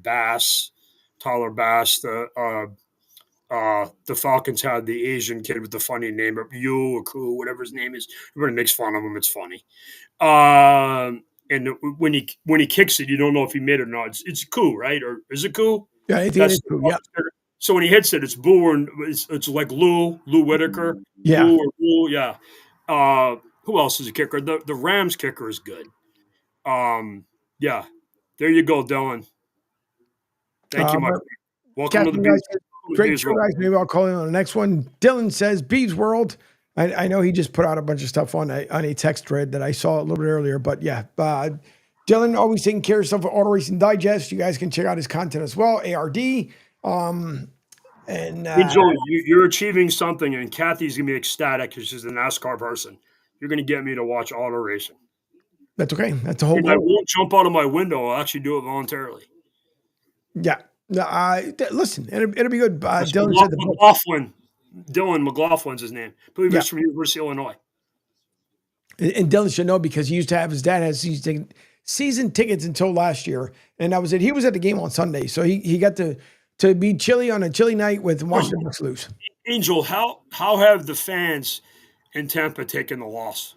Tyler Bass. The Falcons had the Asian kid with the funny name, Yu or Ku, whatever his name is. Everybody makes fun of him. It's funny. And when he kicks it, you don't know if he made it or not. It's Ku, right? Or is it Ku? Yeah, I think it's Ku. Yeah. So when he hits it, it's Boo, or it's like Lou Whitaker. Yeah. Lou, yeah. Who else is a kicker? The Rams kicker is good. Yeah. There you go, Dylan. Thank you, Mike. Welcome to the Beavs. Great show, guys. Maybe I'll call in on the next one. Dylan says, Beavs World. I know he just put out a bunch of stuff on a text thread that I saw a little bit earlier, but yeah. Dylan always taking care of stuff for Auto Racing Digest. You guys can check out his content as well. ARD. Joe, you're achieving something, and Kathy's gonna be ecstatic because she's a NASCAR person. You're gonna get me to watch auto racing. That's okay. That's the whole. I won't jump out of my window. I'll actually do it voluntarily. Yeah. Listen, it'll be good. Dylan said Dylan McLaughlin's his name. I believe he's from University of Illinois. And Dylan should know because he used to have his dad has season tickets until last year, and that was it. He was at the game on Sunday, so he got to be chilly on a chilly night with watching the Bucks lose. Angel, how have the fans in Tampa taken the loss?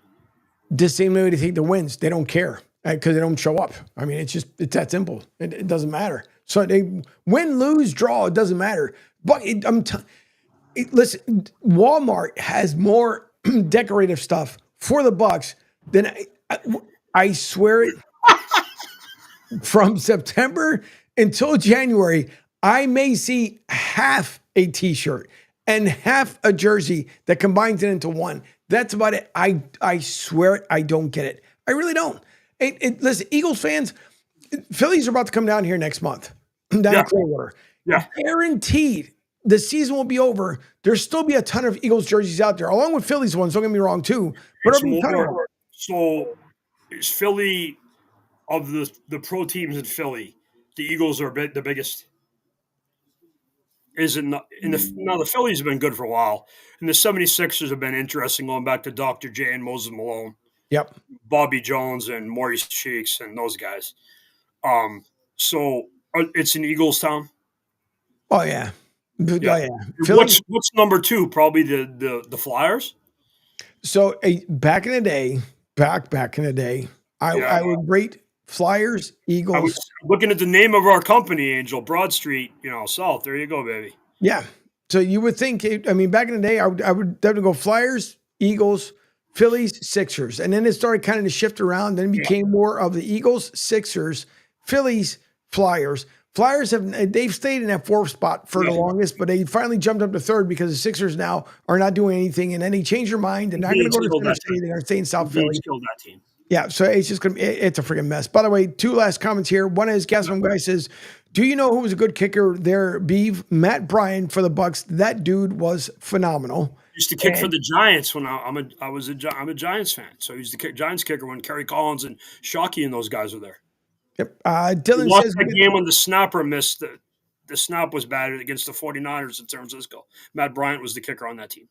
The same way they take the wins. They don't care. because they don't show up. I mean, it's that simple. It doesn't matter. So they win, lose, draw. It doesn't matter. But listen, Walmart has more decorative stuff for the Bucks than I swear it. From September until January, I may see half a T-shirt and half a jersey that combines it into one. That's about it. I swear it. I don't get it. I really don't. Listen, Eagles fans, Phillies are about to come down here next month. Down in Clearwater. Yeah. Guaranteed the season will be over. There'll still be a ton of Eagles jerseys out there, along with Phillies ones. Don't get me wrong, too. But so is Philly, of the pro teams in Philly, the Eagles are the biggest? Is it not? The Phillies have been good for a while. And the 76ers have been interesting, going back to Dr. J and Moses Malone. Yep. Bobby Jones and Maurice Cheeks and those guys. So it's an Eagles town? Oh, yeah. Oh, yeah. What's number two? Probably the Flyers? So back in the day, I would rate Flyers, Eagles. I was looking at the name of our company, Angel, Broad Street, South. There you go, baby. Yeah. So you would think, back in the day, I would definitely go Flyers, Eagles, Phillies, Sixers. And then it started kind of to shift around. Then it became more of the Eagles, Sixers, Phillies, Flyers. Flyers they've stayed in that fourth spot for the longest, but they finally jumped up to third because the Sixers now are not doing anything. And then they changed their mind. And they're not going to go to Center City. They're going to stay in South Philly. Killed that team. Yeah, so it's just it's a freaking mess. By the way, two last comments here. One is Gaston guy says, "Do you know who was a good kicker there, Beav? Matt Bryan for the Bucks. That dude was phenomenal. Used to kick for the Giants when I'm a Giants fan. So he's the Giants kicker when Kerry Collins and Shockey and those guys were there. Yep. Dylan lost says that game when the snapper missed. The snap was bad against the 49ers in San Francisco. Matt Bryant was the kicker on that team.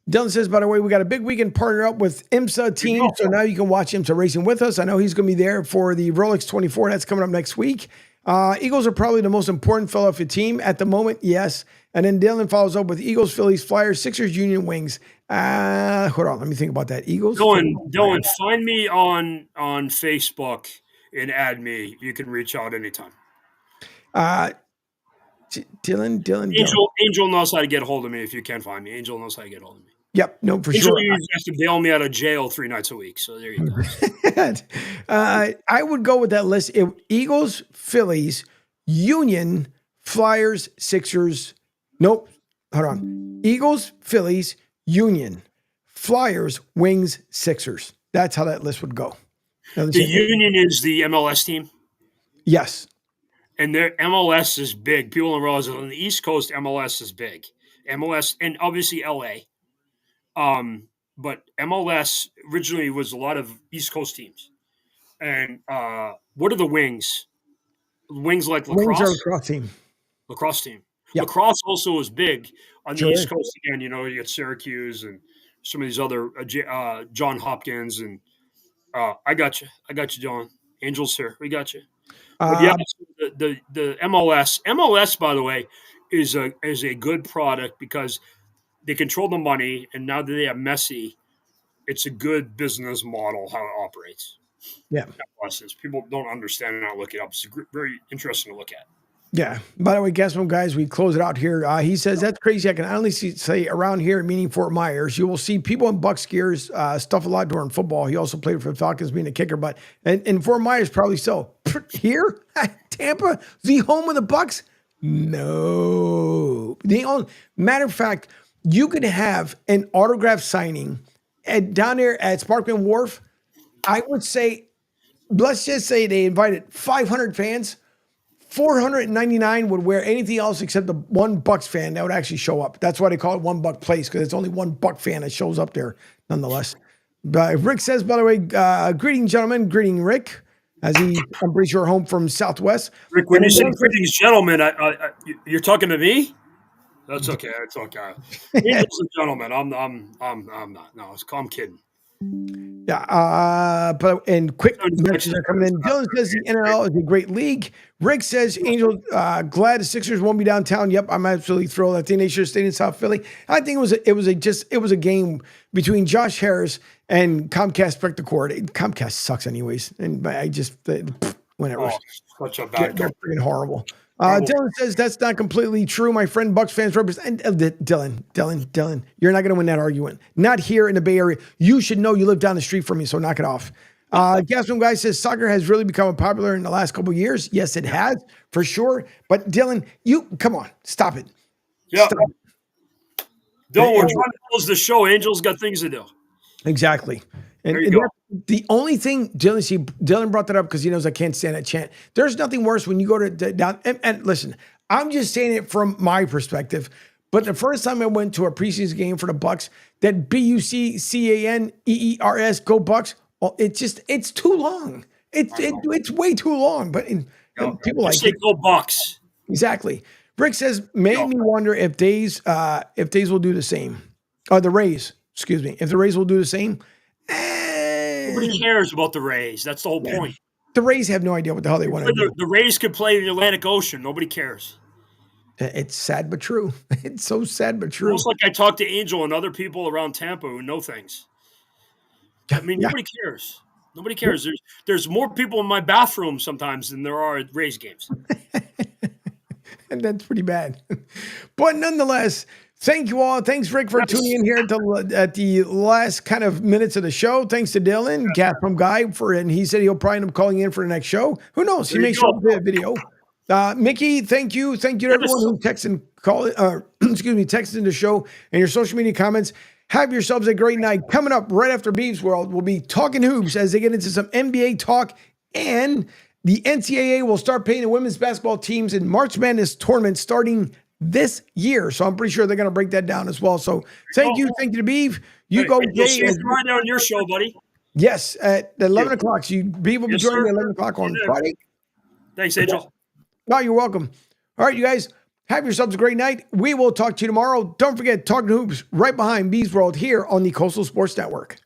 Dylan says, by the way, we got a big weekend partner up with IMSA team. So now you can watch IMSA racing with us. I know he's going to be there for the Rolex 24. That's coming up next week. Eagles are probably the most important Philadelphia team at the moment. Yes. And then Dylan follows up with Eagles, Phillies, Flyers, Sixers, Union, Wings. Hold on. Let me think about that. Eagles. Dylan, find me on Facebook and add me. You can reach out anytime. Dylan. Angel knows how to get a hold of me if you can't find me. Angel knows how to get a hold of me. Yep, no, for sure. He has to bail me out of jail 3 nights a week. So there you go. I would go with that list. Eagles, Phillies, Union, Flyers, Sixers. Nope. Hold on. Eagles, Phillies, Union, Flyers, Wings, Sixers. That's how that list would go. The Union is the MLS team? Yes. And their MLS is big. People don't realize that on the East Coast, MLS is big. MLS and obviously LA. But MLS originally was a lot of East Coast teams. And what are the Wings? Wings like lacrosse? Wings are a lacrosse team. Lacrosse team. Yep. Lacrosse also is big on the East Coast. Again, you get Syracuse and some of these other John Hopkins. And I got you, John. Angel's here. We got you. But the MLS, by the way, is a good product because they control the money, and now that they have Messi, it's a good business model how it operates. Yeah, people don't understand and not look it up. It's very interesting to look at. Yeah. By the way, guess what, guys? We close it out here. He says that's crazy. I can only say around here, meaning Fort Myers, you will see people in Bucks gears stuff a lot during football. He also played for the Falcons, being a kicker, but in Fort Myers, probably so. Here, Tampa, the home of the Bucks. No. Matter of fact, you could have an autograph signing down there at Sparkman Wharf. I would say, let's just say they invited 500 fans. 499 would wear anything else except the one Bucks fan that would actually show up. That's why they call it One Buck Place, because it's only one Buck fan that shows up there nonetheless. But Rick says, by the way, greeting, gentlemen. Greeting, Rick. I'm pretty sure home from Southwest. Rick, when you say greetings, gentlemen, you're talking to me? That's okay. It's okay. Ladies and gentlemen, I'm not. No, I'm kidding. Yeah. And quick messages are coming in. Dylan says the NRL is a great league. Rick says, Angel, glad the Sixers won't be downtown. Yep, I'm absolutely thrilled. I think they should have stayed in South Philly. I think it was a game between Josh Harris and Comcast broke the cord. Comcast sucks anyways. And I just, whatever. Oh, such a bad They're company. freaking horrible. Dylan says that's not completely true. My friend Bucks fans represent Dylan. You're not going to win that argument. Not here in the Bay Area. You should know you live down the street from me, so knock it off. Gasman guy says soccer has really become popular in the last couple of years. Yes, it has for sure. But Dylan, you come on, stop it. Yeah. Stop. Dylan, we're trying to close the show. Angel's got things to do. Exactly. And, There you go. the only thing, Dylan brought that up because he knows I can't stand that chant. There's nothing worse when you go to down. And listen, I'm just saying it from my perspective. But the first time I went to a preseason game for the Bucks, that BUCCANEERS, go Bucks. It's too long. It's way too long. But people like say go Bucks. Exactly. Rick says made me wonder if Days will do the same. The Rays, excuse me. If the Rays will do the same. Nobody cares about the Rays. That's the whole point. The Rays have no idea what the hell they want to do. The Rays could play in the Atlantic Ocean. Nobody cares. It's sad but true. It's so sad but true. Almost like I talked to Angel and other people around Tampa who know things. I mean, nobody cares. Nobody cares. There's more people in my bathroom sometimes than there are at Rays games. And that's pretty bad. But nonetheless, thank you all. Thanks, Rick, for tuning in here at the last kind of minutes of the show. Thanks to Dylan, Gasman Guy, and he said he'll probably end up calling in for the next show. Who knows? He may show up with a video. Mickey, thank you. Thank you to everyone who texted and texted in the show and your social media comments. Have yourselves a great night. Coming up right after Beav's World, we'll be talking hoops as they get into some NBA talk, and the NCAA will start paying the women's basketball teams in March Madness tournament starting this year. So I'm pretty sure they're going to break that down as well. So thank you to Beav. You go, Jay. Right there on your show, buddy. Yes, at 11 o'clock. So Beav will be joining at 11 o'clock on Friday. Thanks, Angel. No, you're welcome. All right, you guys, have yourselves a great night. We will talk to you tomorrow. Don't forget, Talking Hoops right behind Beav's World here on the Coastal Sports Network.